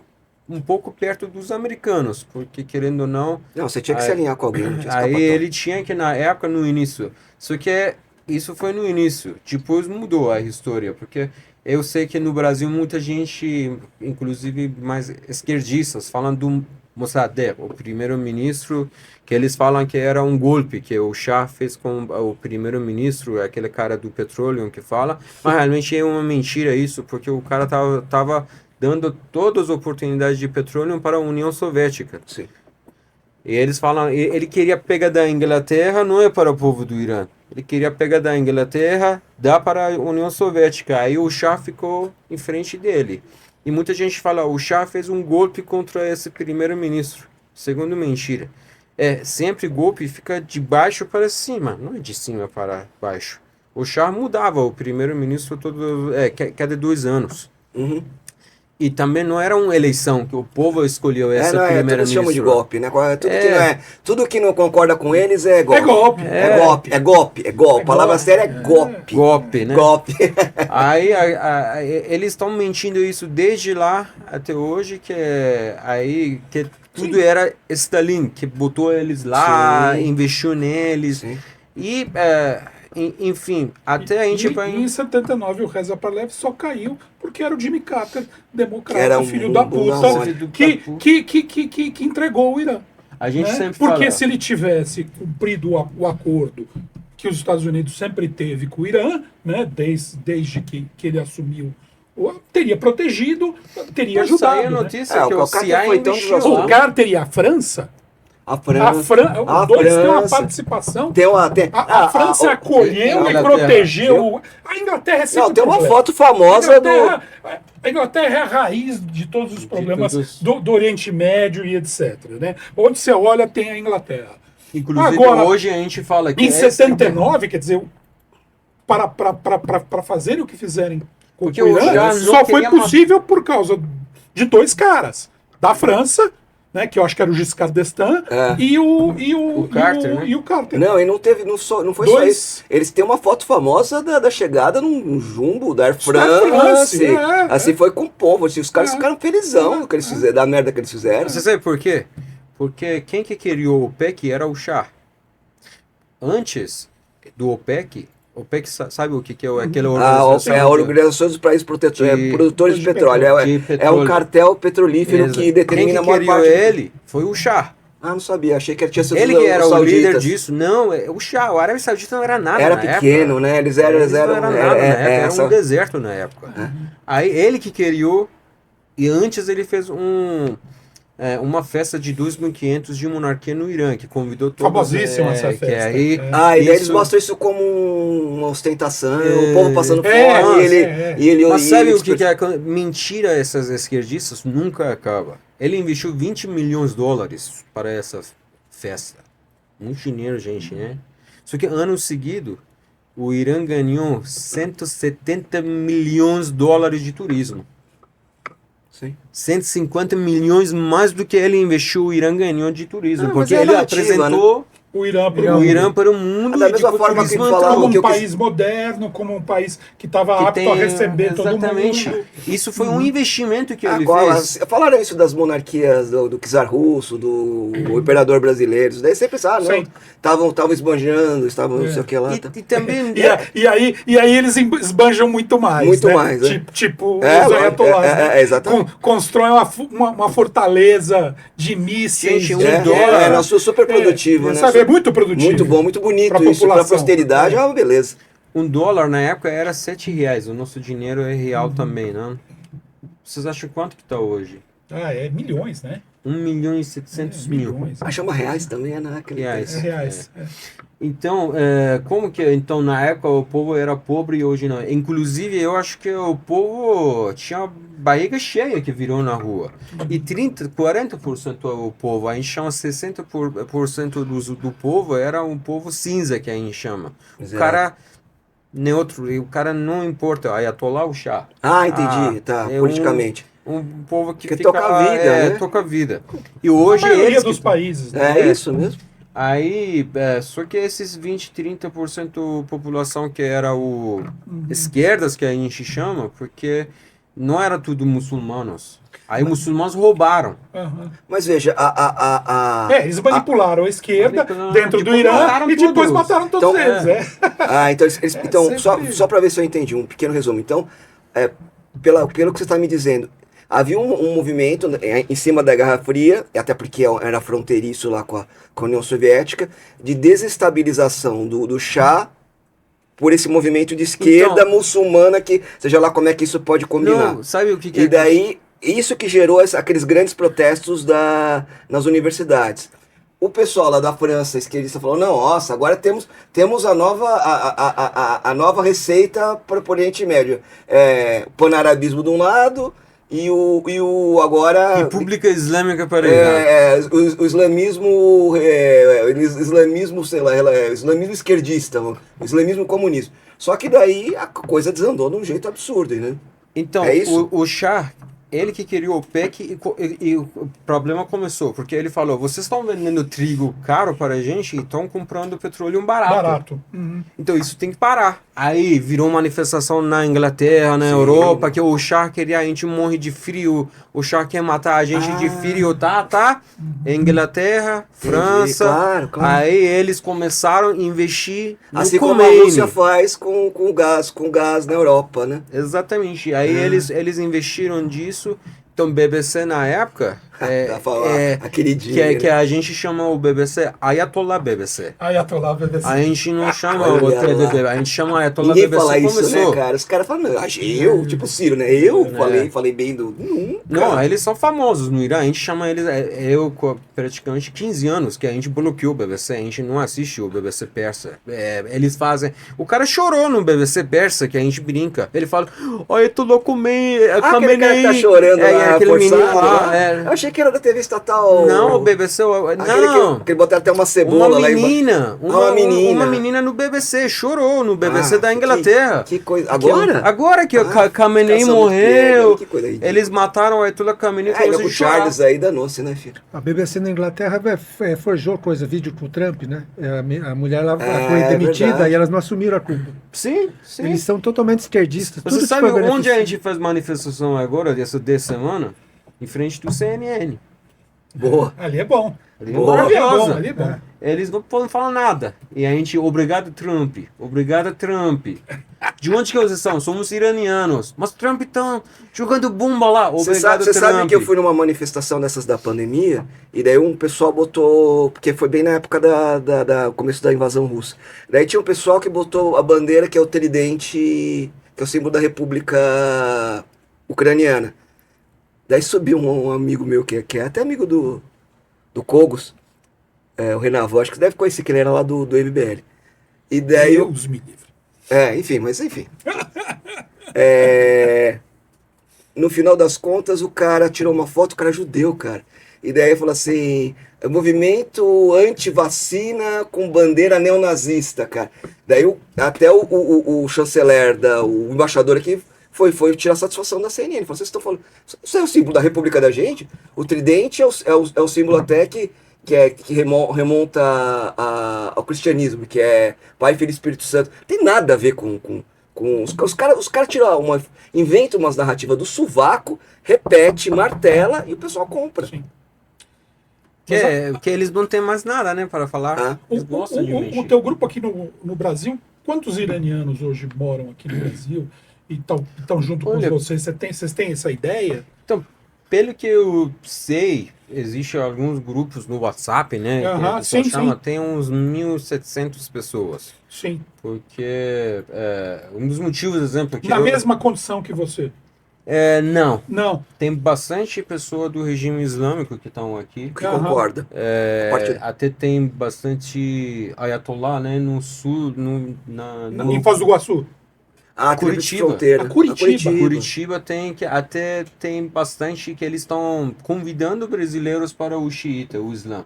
um pouco perto dos americanos, porque querendo ou não... Não, você tinha que se alinhar com alguém, não tinha Aí escapatória. ele tinha que, na época, no início... Só que isso foi no início. Depois mudou a história, porque eu sei que no Brasil muita gente, inclusive mais esquerdistas, falam do Mossadegh, o primeiro-ministro, que eles falam que era um golpe que o Shah fez com o primeiro-ministro, aquele cara do petróleo que fala, mas realmente é uma mentira isso, porque o cara tava dando todas as oportunidades de petróleo para a União Soviética. Sim. E eles falam, ele queria pegar da Inglaterra, não é para o povo do Irã. Ele queria pegar da Inglaterra, dar para a União Soviética. Aí o Shah ficou em frente dele. E muita gente fala, o Shah fez um golpe contra esse primeiro-ministro. Segundo mentira. Sempre golpe fica de baixo para cima, não é de cima para baixo. O Shah mudava o primeiro-ministro cada 2 anos. Uhum. E também não era uma eleição que o povo escolheu essa Tudo primeira-ministra. chamam de golpe, né? Tudo que não concorda com eles é golpe. É golpe. É golpe. A palavra séria é golpe. Golpe, né? Golpe. Aí eles estão mentindo isso desde lá até hoje, que tudo era Stalin, que botou eles lá, Sim. investiu neles. Sim. E, enfim, até a gente vai... Em 79 o Reza Pahlavi só caiu porque era o Jimmy Carter, democrata, Era um filho da bunda puta, mole. que entregou o Irã. A gente Né? sempre Porque fala... se ele tivesse cumprido o acordo que os Estados Unidos sempre teve com o Irã, né, desde que ele assumiu, teria protegido, teria Mas saiu ajudado. a Né? notícia que o o Carter CIA foi tão investiu desastroso. O Carter e a França, A os França. dois têm uma participação. A França acolheu e protegeu. A Inglaterra é sempre Não, tem uma problema. foto famosa A Inglaterra é a raiz de todos os problemas do Oriente Médio e etc. Né? Onde você olha, tem a Inglaterra. Inclusive, Agora, hoje a gente fala que... Em 79, quer dizer, para fazerem o que fizerem com Porque o o Irã, Irã só não foi queria possível por causa de 2 caras. Da França, né, que eu acho que era o Giscard d'Estaing, e o Carter, né? e o Carter. Não, e não foi só isso. Eles têm uma foto famosa da chegada num jumbo da Air France. Assim, foi com o povo. Assim, os caras ficaram felizão do que eles fizeram, da merda que eles fizeram. Você sabe por quê? Porque quem que criou o OPEC era o Shah. Antes do OPEC, OPEC, sabe o que é aquela A organização? a Organização dos Países Produtores de Petróleo. de É petróleo. um cartel petrolífero que determina a Quem maior criou parte. ele foi o Shah. Ah, não sabia. Achei que tinha sido Ele os que era o sauditas. líder disso. Não, o Shah, o Arábia Saudita não era nada Era na pequeno, época. né? Eles eram. Eles não eram nada na época, era um deserto na época. É. Aí ele que criou, e antes ele fez uma festa de 2.500 de monarquia no Irã, que convidou todos. Famosíssima essa que festa. aí, Ah, e daí eles isso- mostram isso como uma ostentação, É. o povo passando fome, É, e ele... Mas e sabe ele o que é? Mentira, essas esquerdistas nunca acaba. Ele investiu 20 milhões de dólares para essa festa. Muito dinheiro, gente, né? Só que ano seguido, o Irã ganhou 170 milhões de dólares de turismo. Sim. 150 milhões mais do que ele investiu, o Irã ganhou de turismo. Ah, mas porque é ele relativa, apresentou O Irã o Irã para o mundo Da e mesma tipo, forma turismo que falavam como entrou. um que eu país moderno, como um país que estava Que apto tem- a receber todo exatamente. mundo. Isso foi um investimento que ele Agora, fez. falaram isso das monarquias do czar russo, do imperador brasileiro, isso daí sempre sabe, não? Sim. Estavam esbanjando, estavam não sei o que lá. E também E aí eles esbanjam muito mais. Muito né? mais, né? Tipo É, os ayatollahs, né? exatamente. Constroem uma fortaleza de mísseis. Gente, de dólar. Nosso super produtivo, né? Sabe, é muito produtivo. Muito bom, muito bonito Pra isso. Pra população. posteridade é uma beleza. $1 na época era R$7. O nosso dinheiro é real também, né? Vocês acham quanto que tá hoje? É milhões, né? 1.700.000 Milhões. Ah, chama reais também, né? reais. Reais. Então, como que então na época o povo era pobre e hoje não? Inclusive, eu acho que o povo tinha barriga cheia que virou na rua. E 40% o povo, a gente chama 60% do povo era um povo cinza que a gente chama. O Exato. cara neutro, e o cara não importa, Ayatollah ou Shah. Ah, entendi, tá, é politicamente. Um povo que Que fica, toca a vida, né? toca a vida. E A hoje maioria eles dos que- países. Né? É isso mesmo. Aí, só que esses 20, 30% da população que era o esquerdas, que a gente chama, porque não era tudo muçulmanos. Aí muçulmanos roubaram. Aham. Mas veja, Eles manipularam a esquerda manipularam, dentro do depois Irã mataram e depois todos. mataram todos Então, eles. então, então sempre- só para ver se eu entendi, um pequeno resumo. Então, pelo que você está me dizendo, havia um movimento em cima da Guerra Fria, até porque era fronteiriço lá com a União Soviética, de desestabilização do Shah por esse movimento de esquerda Então- muçulmana, que seja lá como é que isso pode combinar. Não, sabe o que E é? daí, isso que gerou aqueles grandes protestos nas universidades. O pessoal lá da França, esquerdista, falou, não, nossa, agora temos a nova receita para o Oriente Médio. Panarabismo de um lado e o agora... República Islâmica para Irã. o islamismo, sei lá, islamismo esquerdista, o islamismo comunista. Só que daí a coisa desandou de um jeito absurdo, né? Então, É isso? o Shah, ele que criou o PEC e o problema começou, porque ele falou, vocês estão vendendo trigo caro para a gente e estão comprando petróleo barato. Barato. Uhum. Então isso tem que parar. Aí virou manifestação na Inglaterra, na Europa, que o Shah queria, a gente morre de frio, o Shah quer matar a gente de frio, tá? Inglaterra, França, Claro. aí eles começaram a investir no Assim como a Khomeini. Rússia faz com o gás na Europa, né? Exatamente. Aí eles investiram disso. Então, BBC na época, Pra falar a queridinha. que a gente chama o BBC Ayatollah BBC. Ayatollah BBC. A gente não chama Olha o lá. TDB, a gente chama Ayatollah Ninguém BBC. fala isso, Começou. né, cara? Os caras falam, não, eu, tipo Ciro, né? Eu falei bem do... Não, eles são famosos no Irã, a gente chama eles, eu com praticamente 15 anos que a gente bloqueou o BBC, a gente não assiste o BBC persa. Eles fazem, o cara chorou no BBC persa, que a gente brinca, ele fala, olha, tu louco meio, aquele cara que tá chorando lá, aquele forçado, menino lá, né? Eu achei que era da TV estatal. Não, o BBC, não. Que botaram até uma cebola Uma lá menina, embaixo. uma menina no BBC, chorou no BBC da que- Inglaterra. Que coisa. Agora? Agora que o Khamenei caçando morreu, piada, que coisa ridícula. eles mataram o Ayatollah Khamenei e Ainda começou com a o chorar. Charles aí danou-se, né, filho? A BBC na Inglaterra forjou coisa, vídeo com o Trump, né? A mulher lá foi É demitida verdade. e elas não assumiram a culpa. Sim, sim. Eles são totalmente esquerdistas. Você tudo que sabe for onde a beneficiar. gente faz manifestação agora, dessa semana? Em frente do CNN. Boa. Ali é bom. Ali é Boa. maravilhosa. Ali é bom. Eles não podem falar nada. E a gente, obrigado Trump, obrigado Trump. De onde que vocês são? Somos iranianos. Mas Trump estão jogando bomba lá. Obrigado Você Trump. sabe que eu fui numa manifestação dessas da pandemia, e daí um pessoal botou, porque foi bem na época da começo da invasão russa. Daí tinha um pessoal que botou a bandeira que é o tridente, que é o símbolo da República Ucraniana. Daí subiu um amigo meu que é até amigo do Kogos, o Renato, acho que você deve conhecer, que ele era lá do MBL. E daí eu, Deus me livre. enfim. No final das contas, o cara tirou uma foto, o cara é judeu, cara. E daí falou assim, movimento anti-vacina com bandeira neonazista, cara. Daí até o chanceler, o embaixador aqui, foi tirar satisfação da CNN. Ele falou, vocês estão falando, isso é o símbolo da República da gente? O tridente é o símbolo até que remonta ao cristianismo, que é Pai, Filho e Espírito Santo. Tem nada a ver com os caras tiram inventam umas narrativas do sovaco, repete, martela e o pessoal compra. Sim. Que eles não têm mais nada, né, para falar. Ah. Eles gostam de O mentir. teu grupo aqui no Brasil, quantos iranianos hoje moram aqui no Brasil e estão junto Olha, com vocês? Vocês têm essa ideia? Então, pelo que eu sei, existem alguns grupos no WhatsApp, né? Que Aham, a pessoa sim, chama, sim. tem uns 1.700 pessoas. Sim. Porque um dos motivos, exemplo, que Na mesma condição que você? não, Não. tem bastante pessoa do regime islâmico que estão aqui. Que Aham. concorda. Compartilha. Até tem bastante ayatollah, né? No sul, Em Foz do Iguaçu? Curitiba. Fronteira. Curitiba até tem bastante que eles estão convidando brasileiros para o xiita, o Islã.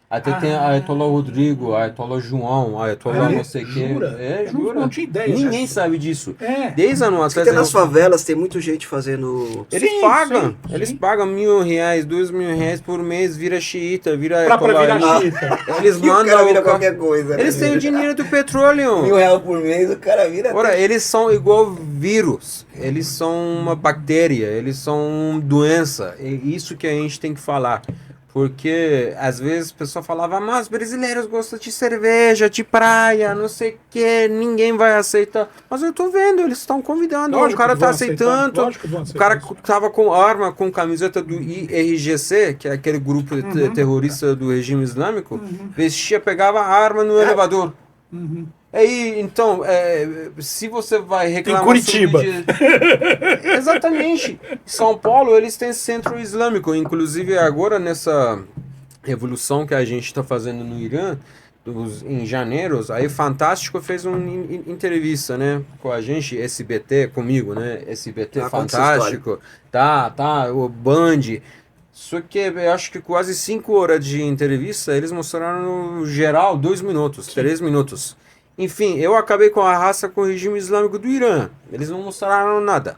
Até tem a Ayatollah Rodrigo, a Ayatollah João, a Ayatollah não sei o quê. Jura? Jura. Não tinha ideia. Ninguém sabe disso. É. 10 anos Porque atrás... nas favelas tem muita gente fazendo... Eles Sim, pagam. sim, Eles sim. pagam R$1.000, R$2.000 por mês, vira xiita, vira Pra Ayatollah. virar xiita. Eles E o cara mandam... vira qualquer coisa. né? Eles têm o dinheiro do petróleo. R$1.000 por mês, o cara vira... Ora, eles são igual vírus, eles são uma bactéria, eles são uma doença, é isso que a gente tem que falar. Porque às vezes o pessoal falava, mas brasileiros gostam de cerveja, de praia, não sei o que, ninguém vai aceitar. Mas eu tô vendo, eles estão convidando, Lógico o cara que tá vão aceitar, aceitando. lógico que vão O aceitar cara isso. tava com arma, com camiseta do IRGC, que é aquele grupo terrorista do regime islâmico, vestia, pegava a arma no elevador. Aí, então, se você vai reclamar Curitiba. Exatamente. São Paulo, eles têm centro islâmico. Inclusive, agora, nessa revolução que a gente está fazendo no Irã, em janeiro, aí Fantástico fez uma entrevista, né, com a gente, SBT, comigo, né, SBT Fantástico, o Band. Só que eu acho que quase 5 horas de entrevista, eles mostraram no geral 2 minutos, 3 minutos. Enfim, eu acabei com a raça com o regime islâmico do Irã. Eles não mostraram nada.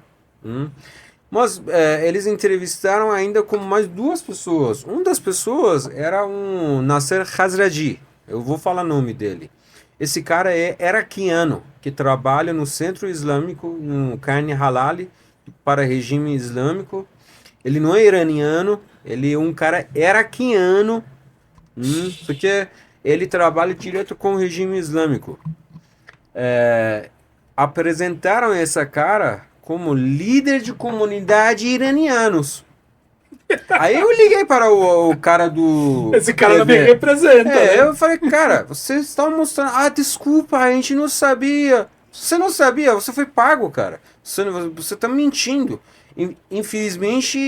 Mas eles entrevistaram ainda com mais 2 pessoas. Uma das pessoas era um Nasser Khazradi. Eu vou falar o nome dele. Esse cara é iraquiano, que trabalha no centro islâmico, no carne halal, para regime islâmico. Ele não é iraniano, ele é um cara iraquiano, porque ele trabalha direto com o regime islâmico. Apresentaram essa cara como líder de comunidade iranianos. Aí eu liguei para o cara do... Esse cara não me TV. representa. né? Eu falei, cara, vocês estão mostrando... desculpa, a gente não sabia. Você não sabia, você foi pago, cara. Você está mentindo. Infelizmente,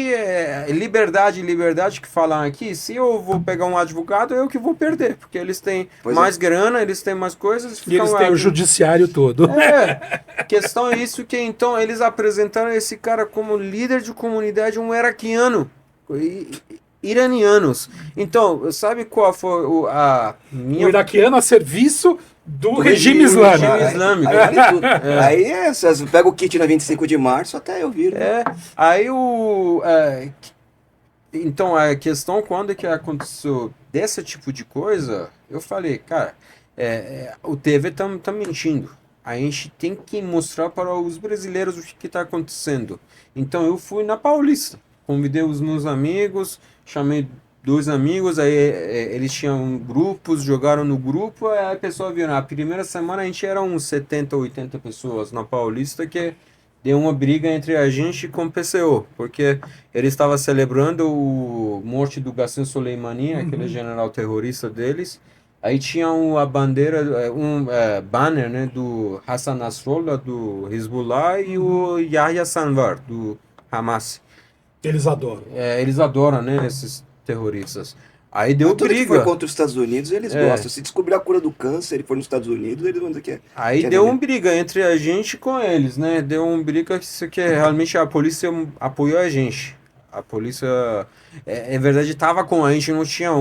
liberdade que falam aqui, se eu vou pegar um advogado, eu que vou perder, porque eles têm mais grana, eles têm mais coisas. E eles têm o judiciário todo. Questão é isso, que então eles apresentaram esse cara como líder de comunidade, um iraquiano, iranianos. Então, sabe qual foi a minha... O iraquiano a serviço do regime islâmico. Regime islâmico. Aí vale tudo. Aí você pega o kit na 25 de março, até eu viro. Aí então a questão, quando que aconteceu desse tipo de coisa, eu falei, cara, o TV tá mentindo. A gente tem que mostrar para os brasileiros o que está acontecendo. Então eu fui na Paulista, convidei os meus amigos, chamei dois amigos, aí eles tinham grupos, jogaram no grupo, aí a pessoa viu, na primeira semana a gente era uns 70, 80 pessoas na Paulista, que deu uma briga entre a gente com o PCO, porque ele estava celebrando a morte do Qasem Soleimani, aquele general terrorista deles. Aí tinha a bandeira, banner, né, do Hassan Nasrallah, do Hezbollah, e o Yahya Sanwar, do Hamas. Eles adoram. Eles adoram, né, esses terroristas. Aí deu Tudo que briga. for contra os Estados Unidos, eles gostam. Se descobrir a cura do câncer e for nos Estados Unidos, eles vão dizer que é. Aí deu uma briga entre a gente com eles, né? Deu uma briga que realmente a polícia apoiou a gente. A polícia, é verdade, estava com a gente, não tinha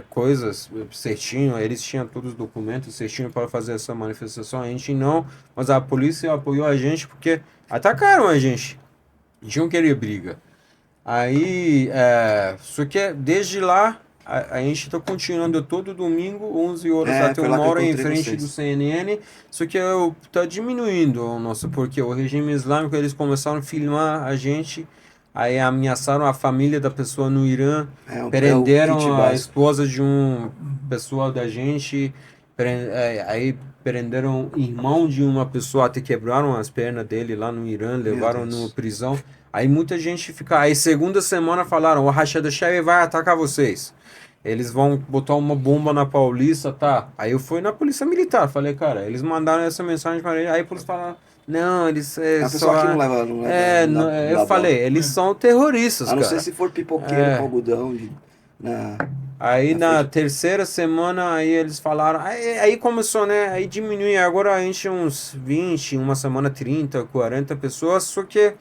coisas certinho, eles tinham todos os documentos certinho para fazer essa manifestação, a gente não, mas a polícia apoiou a gente porque atacaram a gente não queria briga. Aí, só que desde lá, a gente está continuando todo domingo, 11 horas até uma hora em frente do CNN, só que está diminuindo o nosso, porque o regime islâmico, eles começaram a filmar a gente. Aí ameaçaram a família da pessoa no Irã, prenderam a esposa de um pessoal da gente, aí prenderam o irmão de uma pessoa, até quebraram as pernas dele lá no Irã, levaram na prisão. Aí muita gente fica... Aí segunda semana falaram, o Rashid Shaibi vai atacar vocês. Eles vão botar uma bomba na Paulista, tá? Aí eu fui na polícia militar, falei, cara, eles mandaram essa mensagem para ele, aí eles falaram... Não, eles a pessoa aqui não leva eu falei, eles são terroristas, a não cara. ser se for pipoqueiro com algodão. Aí na terceira semana, aí eles falaram, aí começou, né? Aí diminui, agora a gente uns 20, uma semana 30, 40 pessoas, só que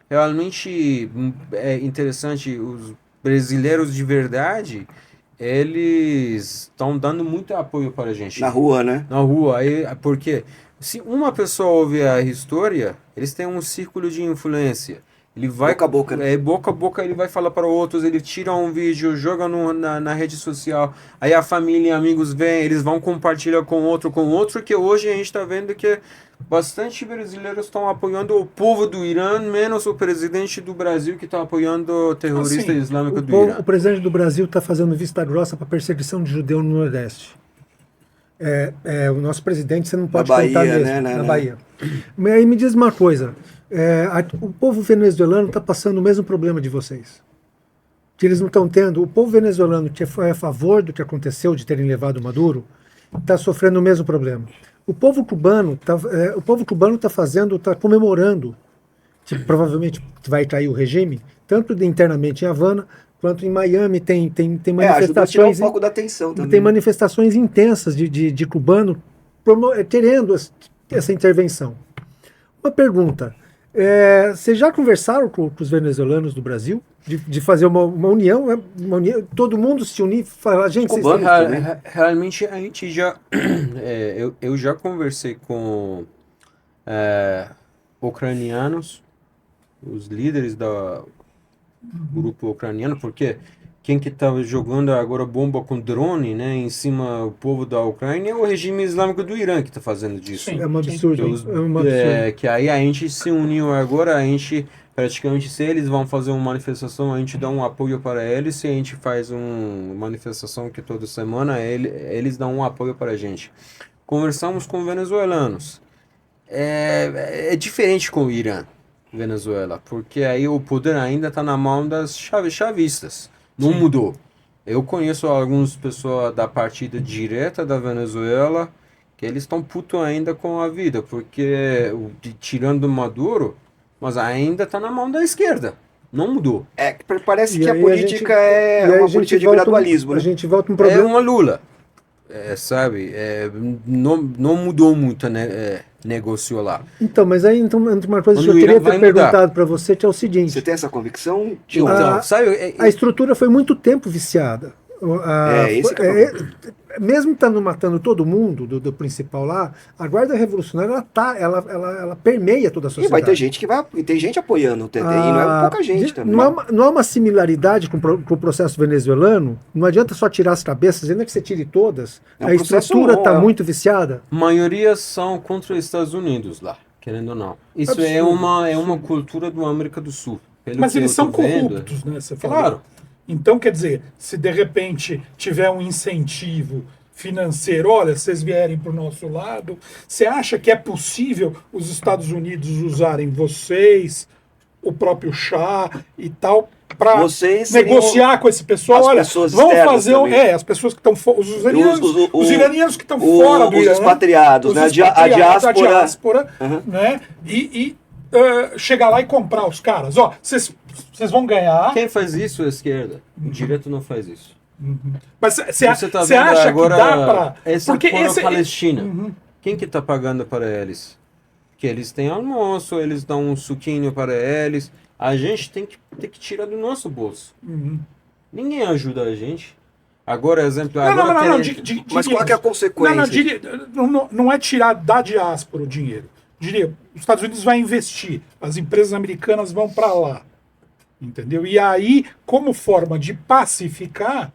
realmente é interessante, os brasileiros de verdade, eles estão dando muito apoio para a gente. Na rua, né? Na rua, aí, porque... Se uma pessoa ouvir a história, eles têm um círculo de influência. Ele vai, boca a boca, né? Boca a boca, ele vai falar para outros, ele tira um vídeo, joga na rede social, aí a família e amigos vêm, eles vão compartilhar com outro, que hoje a gente está vendo que bastante brasileiros estão apoiando o povo do Irã, menos o presidente do Brasil que está apoiando o terrorista islâmico do Irã. O presidente do Brasil está fazendo vista grossa para perseguição de judeu no Nordeste. O nosso presidente, você não pode contar mesmo, né? Na Bahia. Mas aí me diz uma coisa, o povo venezuelano está passando o mesmo problema de vocês. Que eles não estão tendo. O povo venezuelano que foi a favor do que aconteceu de terem levado Maduro está sofrendo o mesmo problema. O povo cubano está comemorando que provavelmente vai cair o regime, tanto internamente em Havana quanto em Miami tem manifestações. Um pouco da atenção também. Tem manifestações intensas de cubano querendo essa intervenção. Uma pergunta: vocês já conversaram com os venezuelanos do Brasil de fazer uma união, todo mundo se unir, falar, gente, realmente a gente já eu já conversei com ucranianos, os líderes da grupo ucraniano, porque quem que tá jogando agora bomba com drone, né, em cima do povo da Ucrânia é o regime islâmico do Irã que está fazendo disso. É um absurdo. Que aí a gente se uniu agora, a gente praticamente, se eles vão fazer uma manifestação, a gente dá um apoio para eles, se a gente faz uma manifestação que toda semana, eles dão um apoio para a gente. Conversamos com venezuelanos. É diferente com o Irã. Venezuela, porque aí o poder ainda está na mão das chavistas, não mudou. Eu conheço algumas pessoas da partida direta da Venezuela que eles estão putos ainda com a vida, porque tirando Maduro, mas ainda está na mão da esquerda, não mudou. Parece que a política é uma política de gradualismo, né? A gente volta um problema. É uma Lula. Sabe, não mudou muito, né? Negociou lá. Então, mas aí uma coisa que eu queria ter perguntado para você, que é o seguinte. Você tem essa convicção? A estrutura foi muito tempo viciada. Esse que é mesmo estando matando todo mundo do principal lá, a Guarda Revolucionária ela permeia toda a sociedade. E vai ter gente tem gente apoiando, e não é pouca gente também. Não há uma similaridade com o processo venezuelano? Não adianta só tirar as cabeças, ainda que você tire todas, a estrutura está muito viciada. A maioria são contra os Estados Unidos lá, querendo ou não. Isso é uma cultura da América do Sul. Mas eles são corruptos, né? Você claro. Então, quer dizer, se de repente tiver um incentivo financeiro, olha, vocês vierem para o nosso lado, você acha que é possível os Estados Unidos usarem vocês, o próprio Shah e tal, para Vocês seriam negociar com esse pessoal? as Olha, pessoas vamos externas fazer. também. As pessoas que estão fora. Os iranianos que estão fora do os Irã. expatriados, né? A expatriados, a diáspora. diáspora, né? Chegar lá e comprar os caras. Ó, vocês vão ganhar. Quem faz isso é a esquerda. O direito não faz isso. Mas você tá acha agora que dá para. essa Palestina. Quem que está pagando para eles? Que eles têm almoço, eles dão um suquinho para eles. A gente tem que tirar do nosso bolso. Ninguém ajuda a gente. Agora, exemplo... Mas qual que é a consequência? Não é tirar da diáspora o dinheiro. Diria, os Estados Unidos vai investir, as empresas americanas vão para lá. Entendeu? E aí, como forma de pacificar,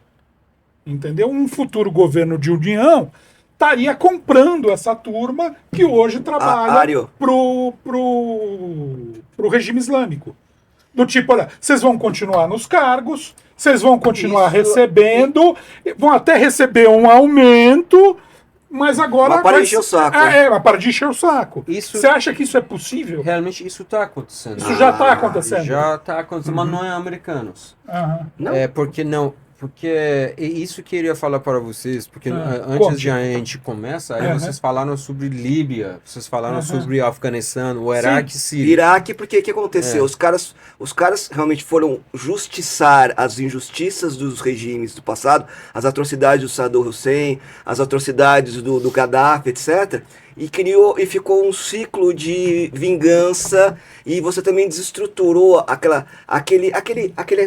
entendeu? Um futuro governo de união estaria comprando essa turma que hoje trabalha pro regime islâmico. Do tipo, olha, vocês vão continuar nos cargos, vocês vão continuar recebendo, vão até receber um aumento, mas agora... Mas para de encher o saco. Mas para de encher o saco. Você acha que isso é possível? Realmente isso está acontecendo. Isso já está acontecendo? Já está acontecendo, mas não é americanos. Não? Porque isso que eu queria falar para vocês, porque antes de a gente começar, aí vocês falaram sobre Líbia, vocês falaram sobre Afeganistão, o Iraque, Síria. Iraque, porque o que aconteceu? Os caras realmente foram justiçar as injustiças dos regimes do passado, as atrocidades do Saddam Hussein, as atrocidades do Gaddafi, etc., e ficou um ciclo de vingança, e você também desestruturou aquele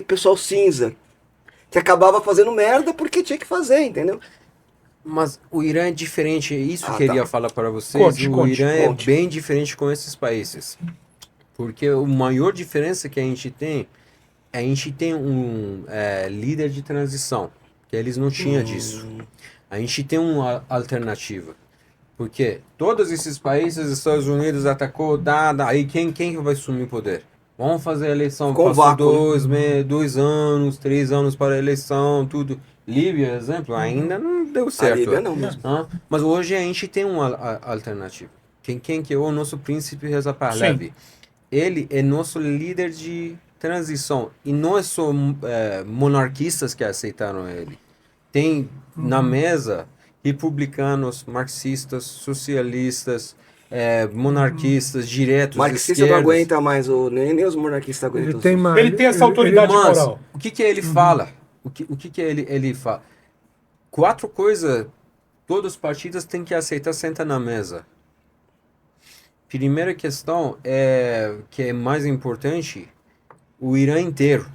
pessoal cinza, que acabava fazendo merda porque tinha que fazer, entendeu? Mas o Irã é diferente, é isso que eu queria falar para vocês. O Irã é bem diferente com esses países. Porque a maior diferença que a gente tem um líder de transição, que eles não tinham disso. A gente tem uma alternativa. Porque todos esses países, os Estados Unidos atacou, aí quem vai assumir o poder? Vamos fazer a eleição, passou 2 anos, 3 anos para a eleição, tudo. Líbia, exemplo, ainda não deu certo. A Líbia não mesmo. Mas hoje a gente tem uma alternativa. Quem que é o nosso príncipe Reza Pahlavi? Ele é nosso líder de transição. E não é só monarquistas que aceitaram ele. Tem na mesa republicanos, marxistas, socialistas, monarquistas, diretos, marxista esquerdas. não aguenta mais, nem os monarquistas aguentam. Ele tem essa autoridade moral. O que ele fala? O que ele fala? 4 coisas, todos os partidos têm que aceitar, sentar na mesa. Primeira questão, que é mais importante, o Irã inteiro.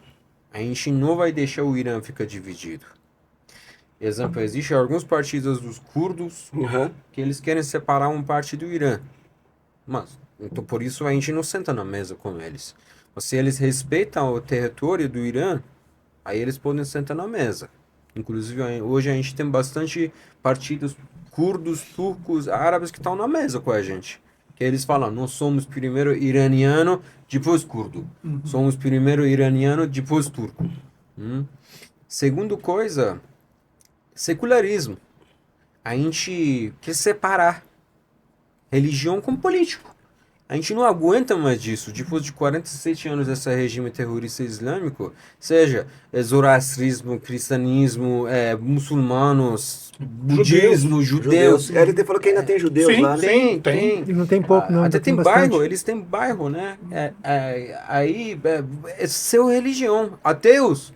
A gente não vai deixar o Irã ficar dividido. Exemplo, existem alguns partidos dos curdos que eles querem separar uma parte do Irã. Mas, então por isso a gente não senta na mesa com eles. Mas se eles respeitam o território do Irã, aí eles podem sentar na mesa. Inclusive, hoje a gente tem bastante partidos curdos, turcos, árabes que estão na mesa com a gente. Que eles falam, nós somos primeiro iraniano, depois curdo. Somos primeiro iraniano, depois turco. Segundo coisa... secularismo. A gente quer separar religião com político. A gente não aguenta mais disso. Depois de 47 anos desse regime terrorista islâmico, seja zoroastrismo, cristianismo, muçulmanos, budismo, judeus. Ele falou que ainda tem judeus lá, né? Tem. E não tem pouco, não. Até tem bastante. bairro, eles têm bairro, né? Aí é seu religião. Ateus.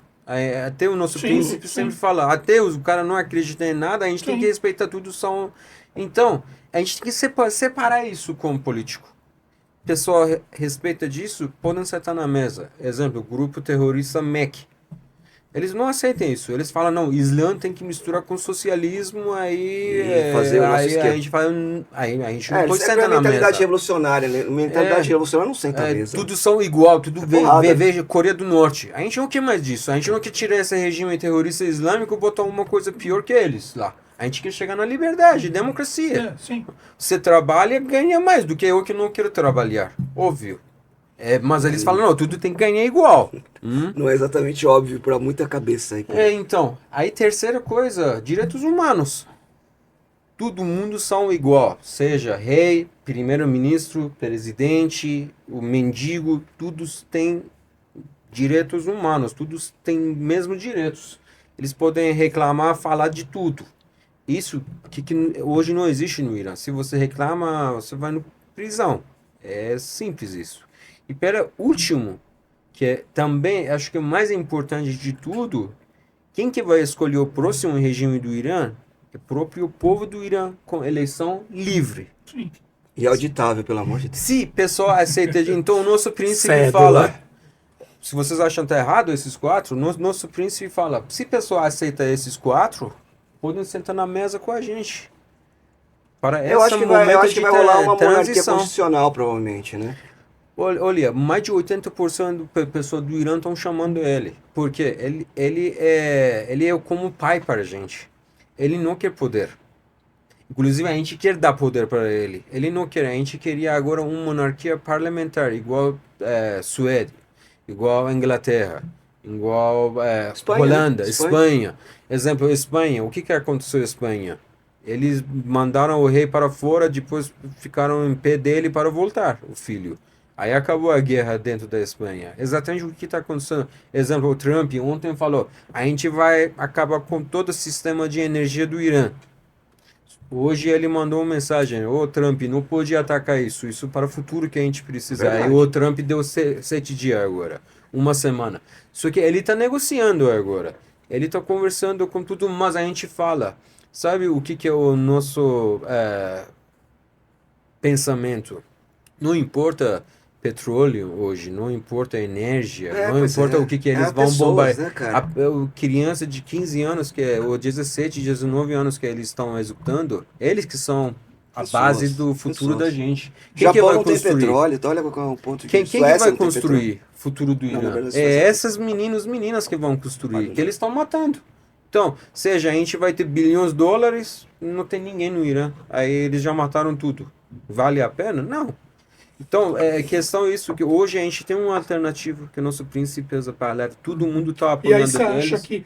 Até o nosso príncipe sempre fala, ateus, o cara não acredita em nada, a gente tem que respeitar tudo. Então, a gente tem que separar isso como político. O pessoal respeita disso, podem sentar na mesa. Exemplo, o grupo terrorista MEC. Eles não aceitam isso. Eles falam, não, o Islã tem que misturar com o socialismo, aí fazer o nosso a esquema. gente faz aí a gente não pode sentar na mesa. mentalidade revolucionária, né? Mentalidade revolucionária não senta na mesa. Tudo são igual, tudo veja Coreia do Norte. A gente não quer mais disso. A gente não quer tirar esse regime terrorista islâmico e botar uma coisa pior que eles lá. A gente quer chegar na liberdade, democracia. Você trabalha, ganha mais do que eu que não quero trabalhar. Óbvio. Mas eles falam, não, tudo tem que ganhar igual. Não é exatamente óbvio para muita cabeça aí. Então, aí terceira coisa, direitos humanos. Todo mundo são igual, seja rei, primeiro-ministro, presidente, o mendigo, todos têm direitos humanos, todos têm mesmos direitos. Eles podem reclamar, falar de tudo. Isso que hoje não existe no Irã. Se você reclama, você vai na prisão. É simples isso. E para último, que é também, acho que é o mais importante de tudo, quem que vai escolher o próximo regime do Irã é o próprio povo do Irã, com eleição livre. Sim. E auditável, pelo amor de Deus. Se o pessoal aceita, então o nosso príncipe Cédula. fala, se vocês acham que tá errado esses quatro, nosso príncipe fala, se o pessoal aceita esses quatro, podem sentar na mesa com a gente. Para Eu acho que vai rolar uma monarquia transição. constitucional, provavelmente, né? Olha, mais de 80% da pessoa do Irã estão chamando ele. Porque ele é como pai para a gente. Ele não quer poder. Inclusive, a gente quer dar poder para ele. Ele não quer. A gente queria agora uma monarquia parlamentar, igual Suécia, igual Inglaterra, igual Espanha, Holanda, né? Espanha. Exemplo, Espanha. O que aconteceu em Espanha? Eles mandaram o rei para fora, depois ficaram em pé dele para voltar, o filho. Aí acabou a guerra dentro da Espanha. Exatamente o que está acontecendo. Exemplo, o Trump ontem falou, a gente vai acabar com todo o sistema de energia do Irã. Hoje ele mandou uma mensagem, ô Trump, não pode atacar isso para o futuro que a gente precisa. Verdade. Aí o Trump deu 7 dias agora, uma semana. Só que ele está negociando agora. Ele está conversando com tudo, mas a gente fala, sabe o que é o nosso pensamento? Não importa petróleo hoje, não importa energia, não importa o que eles vão bombar. Né, A criança de 15 anos, ou 17, 19 anos que eles estão executando, eles que são a base do futuro da gente. Quem que Japão vai não tem construir? petróleo, então olha qual é o ponto de Quem que Suécia vai não tem construir o futuro do Não, na Irã? verdade, É Suécia- essas meninas que vão construir, Olha. que eles estão matando. Então, seja a gente vai ter bilhões de dólares, não tem ninguém no Irã. Aí eles já mataram tudo. Vale a pena? Não. Então, questão é isso, que hoje a gente tem uma alternativa que o nosso príncipe para todo mundo está E aí apoiando você acha eles. que,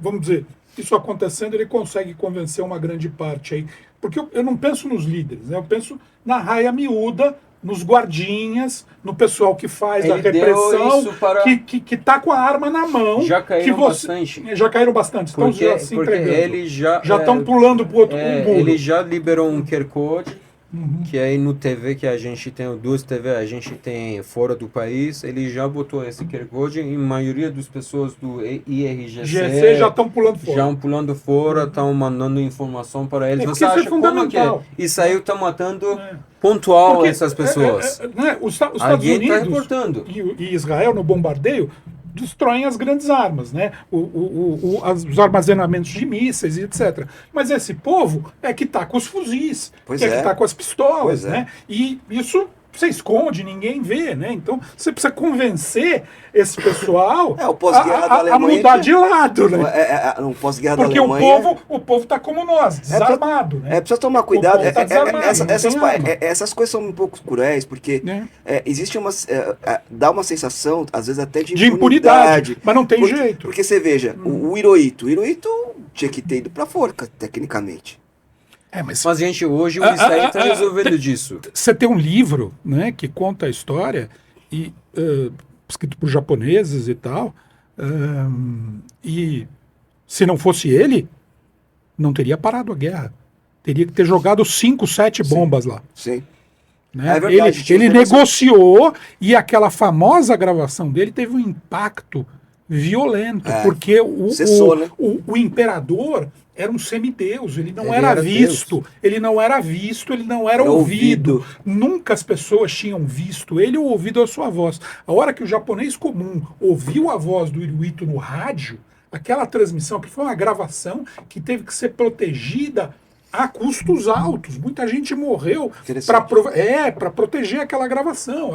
vamos dizer, isso acontecendo, ele consegue convencer uma grande parte aí? Porque eu não penso nos líderes, né? Eu penso na raia miúda, nos guardinhas, no pessoal que faz a Ele deu repressão, isso para- que tá com a arma na mão. Já caíram que você- bastante. Já caíram bastante, estão Porque, já se porque entregando. ele já estão pulando pro outro muro. ele já liberou um QR Code, Uhum. que aí no TV que a gente tem, duas TV a gente tem fora do país, ele já botou esse QR Code e a maioria das pessoas do IRGC GC já estão pulando fora. já pulando fora, estão mandando informação para eles. Porque Você isso é acha como que é? fundamental. Isso aí está matando É. pontual Porque, essas pessoas. né, os Estados Alguém está Unidos reportando. e Israel no bombardeio destroem as grandes armas, né? Os armazenamentos de mísseis e etc. Mas esse povo é que está com os fuzis, Pois que é. está com as pistolas, Pois é. né? E isso você esconde, ninguém vê, né? Então você precisa convencer esse pessoal O pós-guerra da a Alemanha mudar de lado, né? No pós-guerra da Porque Alemanha... o povo está como nós, desarmado, né? Precisa tomar cuidado. O povo tá desarmado, não tem arma. Essas coisas são um pouco cruéis, porque Né? existe uma. Dá uma sensação, às vezes até de De impunidade, mas não tem porque, jeito. Porque você veja, o Hirohito tinha que ter ido pra forca, tecnicamente. Mas Mas, gente, hoje o Israel está resolvendo disso. você tem um livro, né, que conta a história, e, escrito por japoneses e tal, e se não fosse ele, não teria parado a guerra. Teria que ter jogado 5, 7 bombas lá. Sim. Né? É verdade, tinha ele um negócio- negociou e aquela famosa gravação dele teve um impacto violento, porque cessou, né? o imperador era um semideus, ele não Ele era era visto, ele não era visto, ele não era Era ouvido. ouvido. Nunca as pessoas tinham visto ele ou ouvido a sua voz. A hora que o japonês comum ouviu a voz do Hirohito no rádio, aquela transmissão, que foi uma gravação que teve que ser protegida a custos altos. Muita gente morreu para proteger aquela gravação.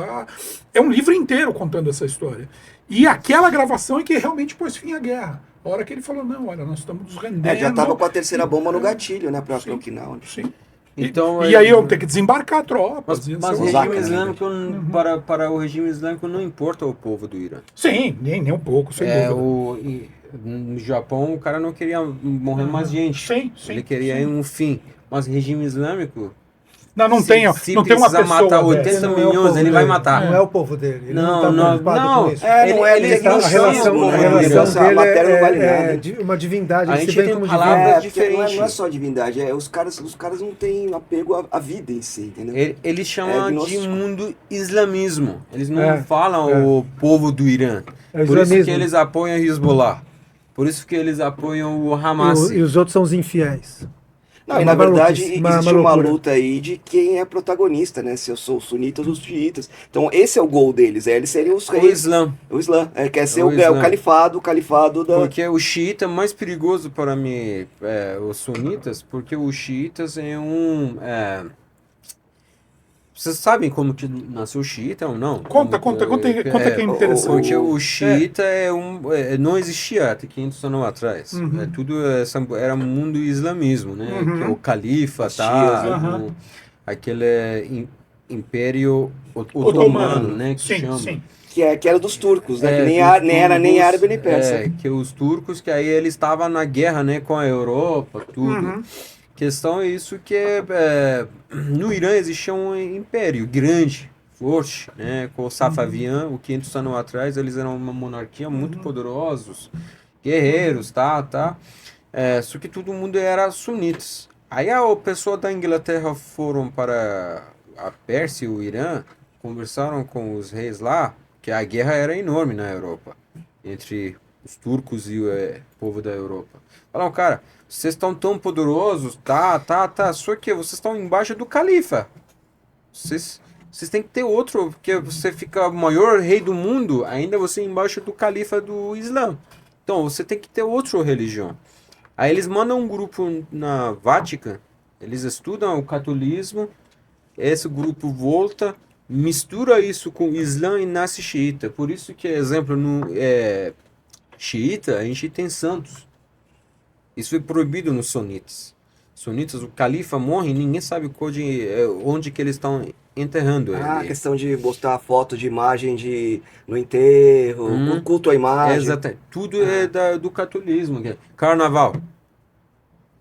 É um livro inteiro contando essa história. E aquela gravação é que realmente pôs fim à guerra. A hora que ele falou, não, olha, nós estamos nos rendendo. Já estava com a terceira bomba no gatilho, né, pra Sim. Okinawa. Sim. Então, e aí eu tenho que desembarcar tropas. Mas o regime islâmico, para o regime islâmico não importa o povo do Irã. Sim, nem um pouco, sem dúvida. No Japão, o cara não queria morrer mais gente. Sim, Ele queria um fim. Mas o regime islâmico... Não tem uma pessoa matar 80 milhões, ele vai matar. Não é o povo dele. Ele Não, tá não, preocupado não. com isso. A relação dele matéria não vale é nada. uma divindade. A Ele gente se vê tem como palavras divindade. Não é só divindade, os caras não têm apego à vida em si, entendeu? Ele chama de gnóstico. mundo islamismo. Eles não falam o povo do Irã. É Por isso que islamismo. eles apoiam Hezbollah. Por isso que eles apoiam o Hamas. E os outros são os infiéis. Não, É e na uma verdade maluquice, existe uma uma loucura. luta aí de quem é protagonista, né? Se eu sou os sunitas ou os xiitas. Então esse é o gol deles, eles seriam os O reis. Islã. O Islã, quer ser O o Islã. califado da... Porque o xiita mais perigoso para mim os sunitas, porque os xiitas vocês sabem como que nasceu o xiita ou não? Conta que é interessante. Porque o xiita não existia até 500 anos atrás. Era mundo islamismo, né? Que o califa, aquele império otomano, né? Que chama. Sim. Que era dos turcos, né? Que nem dos era nem turcos, árabe nem persa. que os turcos, que aí eles estavam na guerra, né? Com a Europa, tudo. Questão é isso que no Irã existia um império grande, forte, né? Com o Safavian, o 500 anos atrás, eles eram uma monarquia muito poderosos, guerreiros, só que todo mundo era sunitas. Aí a pessoa da Inglaterra foram para a Pérsia e o Irã, conversaram com os reis lá, que a guerra era enorme na Europa, entre os turcos e o povo da Europa. Falaram, cara, vocês estão tão poderosos, só que vocês estão embaixo do califa. Vocês têm que ter outro, porque você fica o maior rei do mundo, ainda você embaixo do califa do Islã. Então, você tem que ter outra religião. Aí eles mandam um grupo na Vatican, eles estudam o catolismo, esse grupo volta, mistura isso com o Islã e nasce xiita. Por isso que, exemplo, no xiita, a gente tem santos. Isso é proibido nos sunitas. Sunitas, o califa morre e ninguém sabe onde que eles estão enterrando ele. A questão de mostrar foto de imagem no enterro, culto à imagem. Exatamente. Tudo é do catolismo. Carnaval.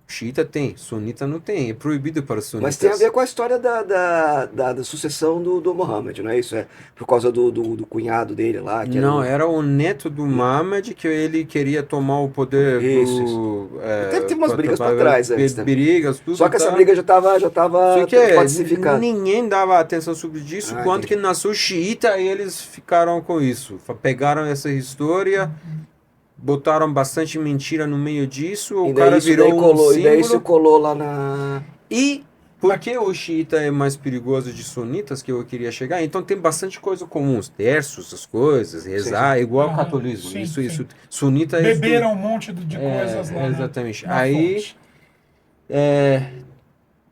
Xiita tem, sunita não tem. É proibido para os sunitas. Mas tem a ver com a história da sucessão do Mohammed, não é isso? É por causa do cunhado dele lá. Que não, era o neto do Mohammed que ele queria tomar o poder Isso. Teve umas brigas para trás antes também. Brigas, tudo. Só que essa briga já estava Só que pacificada. ninguém dava atenção sobre isso. Quando que nasceu xiita, aí eles ficaram com isso. Pegaram essa história, botaram bastante mentira no meio disso, o cara virou um símbolo. E daí isso colou lá na... E por que o xiita é mais perigoso de sunitas, que eu queria chegar? Então tem bastante coisa comum, os terços, as coisas, rezar, igual ao catolismo. Isso. Sunita... Beberam um monte de coisas lá. Exatamente. Na Aí, fonte.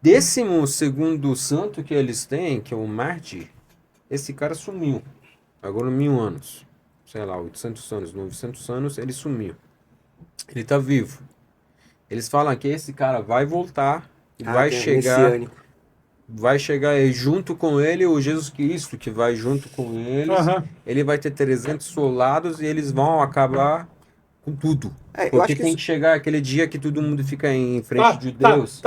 12º santo que eles têm, que é o Mahdi, esse cara sumiu. Agora 1000 anos. Sei lá, 800 anos, 900 anos, ele sumiu. Ele tá vivo. Eles falam que esse cara vai voltar e vai chegar... messiânico. Vai chegar junto com ele o Jesus Cristo, que vai junto com eles. Ele vai ter 300 soldados e eles vão acabar com tudo. Eu Porque acho tem que chegar aquele dia que todo mundo fica em frente de Deus.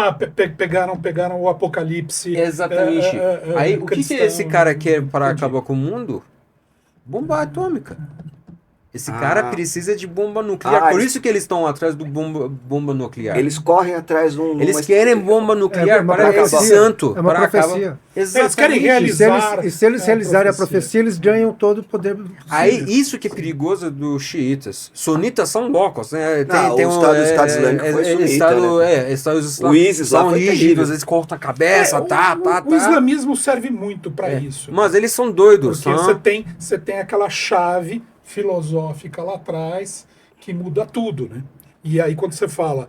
Pegaram o Apocalipse. Exatamente. Aí, o que cristão, esse cara quer para acabar com o mundo? Bomba atômica. Esse cara precisa de bomba nuclear. Por isso que eles estão atrás do bomba nuclear. Eles correm atrás de Eles querem bomba nuclear para esse santo. É uma para profecia. acabar. Eles querem realizar. Se eles realizarem a profecia, eles ganham todo o poder. Aí, isso que é perigoso dos xiitas. Sunitas são loucos, né? O Estado Islâmico foi sunita, né? Estados O islâmicos ISIS lá são foi rígidos, terrível. eles cortam a cabeça, O islamismo serve muito para isso. Mas eles são doidos. Porque você tem aquela chave filosófica lá atrás que muda tudo, né? E aí quando você fala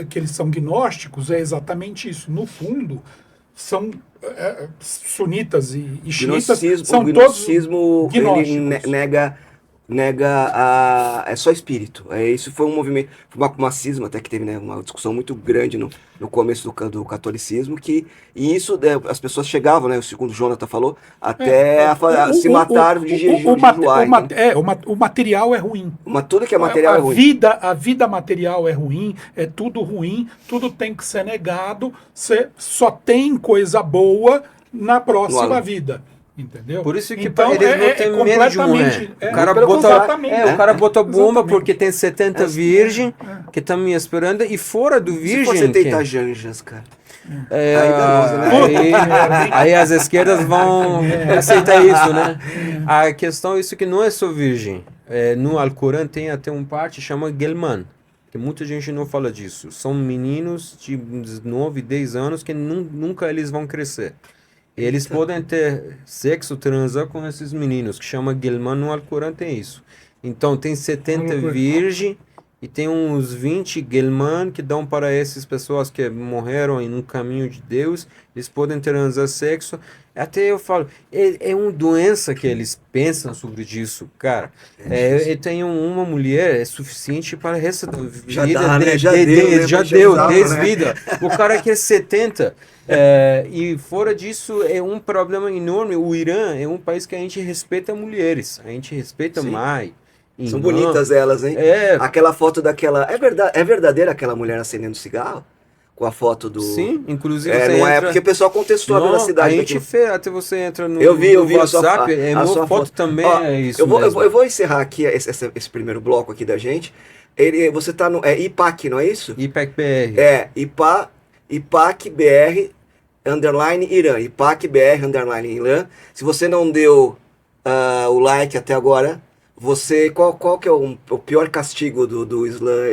que eles são gnósticos, é exatamente isso. No fundo, são sunitas e xiitas, são todos gnóstico gnósticos. ele nega nega é só espírito. Isso foi um movimento, foi uma cisma até que teve, né, uma discussão muito grande no começo do catolicismo, e isso, as pessoas chegavam, né, segundo o Jonathan falou, até se matar de jejuar. O material é ruim. Tudo que é material é ruim. A vida material é ruim, é tudo ruim, tudo tem que ser negado, você só tem coisa boa na próxima vida. Entendeu? Por isso que então, eles não têm medo de morrer. O cara bota bomba porque tem 70 virgens que estão me esperando, e fora do virgem... Se você tentar janjas, cara. Aí as esquerdas vão aceitar isso, né? A questão é isso, que não é só virgem. No Alcorão tem até um parte que chama Gelman, que muita gente não fala disso. São meninos de 9, 10 anos que nunca eles vão crescer. Eles podem ter sexo, transar com esses meninos, que chama Gelman. No Alcorão tem isso. Então tem 70 virgens e tem uns 20 Gelman que dão para essas pessoas que morreram em um caminho de Deus. Eles podem transar sexo. Até eu falo, é uma doença que eles pensam sobre isso, cara. Eu tenho uma mulher, é suficiente para o resto da vida. Já deu 10 vidas. O cara quer 70. E fora disso, é um problema enorme. O Irã é um país que a gente respeita mulheres, a gente respeita mais. São bonitas elas, hein? Aquela foto daquela... É verdadeira aquela mulher acendendo cigarro? Com a foto do... Sim, inclusive não é porque o pessoal contestou a velocidade. A gente fez, até você entra no WhatsApp, a sua foto também é isso eu vou encerrar aqui esse primeiro bloco aqui da gente. Você tá no... IPAC, não é isso? IPAC BR. IPAC BR _ Irã. IPAC BR _ Irã. Se você não deu o like até agora, qual que é o pior castigo do Islã?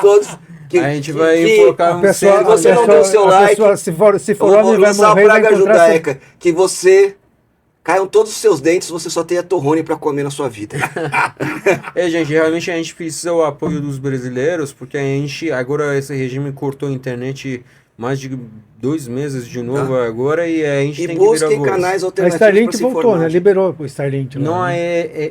Todos a gente vai colocar se você não deu seu like, se for homem, vai morrer, praga judaica, que você caiam todos os seus dentes, você só tem a torrone para comer na sua vida. Gente, realmente a gente precisa do apoio dos brasileiros, porque agora esse regime cortou a internet mais de 2 meses de novo agora, e a gente tem que virar voz. Canais alternativos. A Starlink voltou, né? Liberou o Starlink. Não,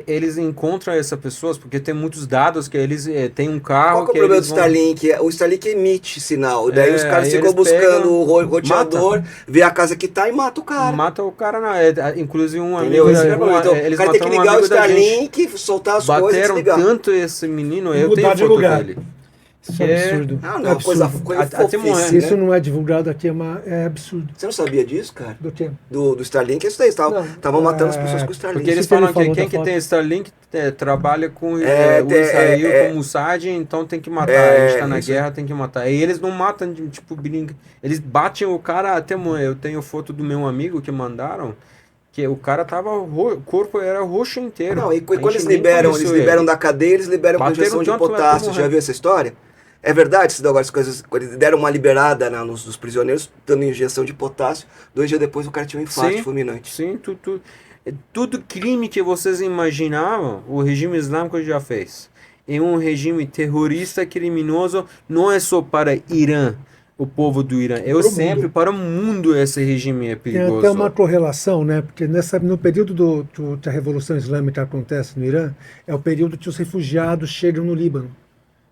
eles encontram essas pessoas, porque tem muitos dados que eles têm um carro... Qual que é o problema do Starlink? O Starlink emite sinal, daí os caras ficam buscando o roteador, vê a casa que tá e mata o cara. Mata o cara, não. Inclusive um amigo... Então, o cara tem que ligar o Starlink, soltar as coisas e desligar. Bateram tanto esse menino, eu tenho foto dele. Isso é absurdo. Não, coisa fofíssima, isso não é divulgado aqui, é absurdo. Você não sabia disso, cara? Do quê? Do Starlink, isso daí, estavam matando as pessoas com o Starlink. Porque eles falam que quem tem Starlink trabalha com o Israel, com o Mossad, então tem que matar. A gente tá na guerra, tem que matar. E eles não matam, tipo, eles batem o cara até morrer. Eu tenho foto do meu amigo que mandaram, que o cara tava, o corpo era roxo inteiro. Não, e quando eles liberam da cadeia, eles liberam com injeção de potássio. Já viu essa história? É verdade, as coisas, eles deram uma liberada nos prisioneiros, dando injeção de potássio, 2 dias depois o cara tinha um infarto fulminante. Sim, tudo crime que vocês imaginavam, o regime islâmico já fez. É um regime terrorista, criminoso, não é só para Irã, o povo do Irã, sempre para o mundo esse regime é perigoso. Tem até uma correlação, né? Porque no período que a Revolução Islâmica acontece no Irã, é o período que os refugiados chegam no Líbano.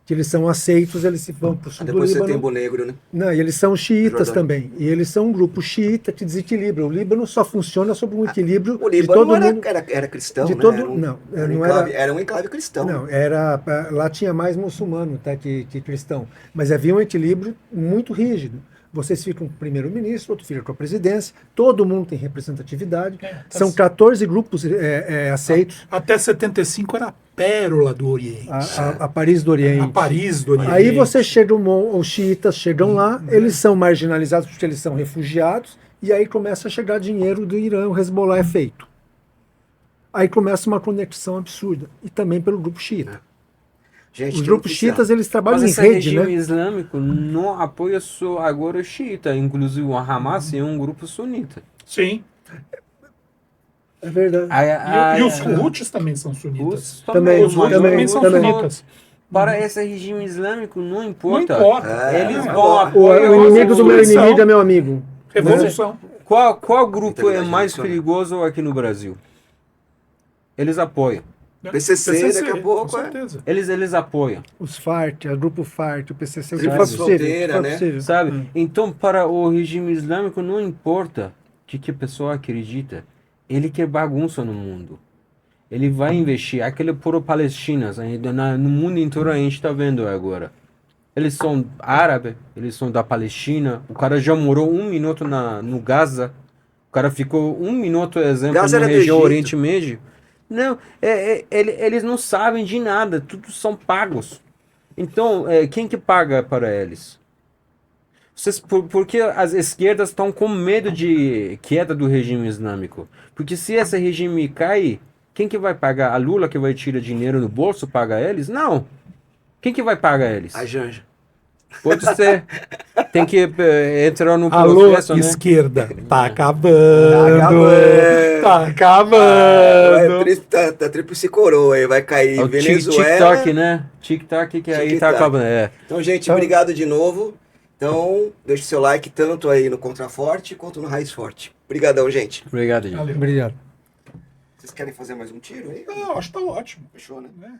Que eles são aceitos, eles se vão para o sul do Líbano. Depois você tem o Negro, né? Não, e eles são xiitas também. E eles são um grupo xiita que desequilibra. O Líbano só funciona sob um equilíbrio o Líbano de todo mundo. Era cristão, de né? todo, Era um enclave cristão. Não, lá tinha mais muçulmano que cristão. Mas havia um equilíbrio muito rígido. Vocês ficam com o primeiro-ministro, outro fica com a presidência, todo mundo tem representatividade, são 14 grupos aceitos. Até 75 era a pérola do Oriente. A Paris do Oriente. A Paris do Oriente. Aí você chega, os xiitas chegam lá, eles são marginalizados porque eles são refugiados, e aí começa a chegar dinheiro do Irã, o Hezbollah é feito. Aí começa uma conexão absurda, e também pelo grupo xiita. Os grupos xiitas, eles trabalham em rede, né? O regime islâmico não apoia só agora o xiita, inclusive o Hamas é um grupo sunita. Sim. É verdade. E os Houthis também são sunitas. Os Houthis também são sunitas. Para esse regime islâmico não importa. Não importa. Eles vão apoiar o inimigo do meu inimigo é meu amigo. Revolução. Qual grupo é mais perigoso aqui no Brasil? eles apoiam. PCC, daqui a pouco, com certeza. Eles apoiam. Os FARC, o grupo FARC, o PCC, o que Sabe, for possível. fronteira, o que for né? possível. Sabe? Então, para o regime islâmico, não importa o que a pessoa acredita. Ele quer bagunça no mundo. Ele vai investir. Aquele pro-palestinas, no mundo inteiro a gente está vendo agora. Eles são árabes, eles são da Palestina. O cara já morou 1 minuto no Gaza. O cara ficou 1 minuto, exemplo, Gaza na era do região Egito. Oriente Médio. Não, eles não sabem de nada, tudo são pagos. Então, quem que paga para eles? Por que as esquerdas estão com medo de queda do regime islâmico? Porque se esse regime cair, quem que vai pagar? A Lula que vai tirar dinheiro no bolso paga eles? Não. Quem que vai pagar eles? A Janja. Pode ser. Tem que entrar no Alô, processo, né? esquerda. Tá acabando. Tá Vai, acabando. tá tríplice coroa aí, vai cair É o Venezuela. TikTok, né? TikTok que aí tá TikTok. acabando. Então, gente, obrigado de novo. Então, deixe seu like tanto aí no Contraforte quanto no Raiz Forte. Obrigadão, gente. Obrigado, gente. Valeu. Obrigado. Vocês querem fazer mais um tiro aí? Não, acho que tá ótimo. Fechou, né? Né?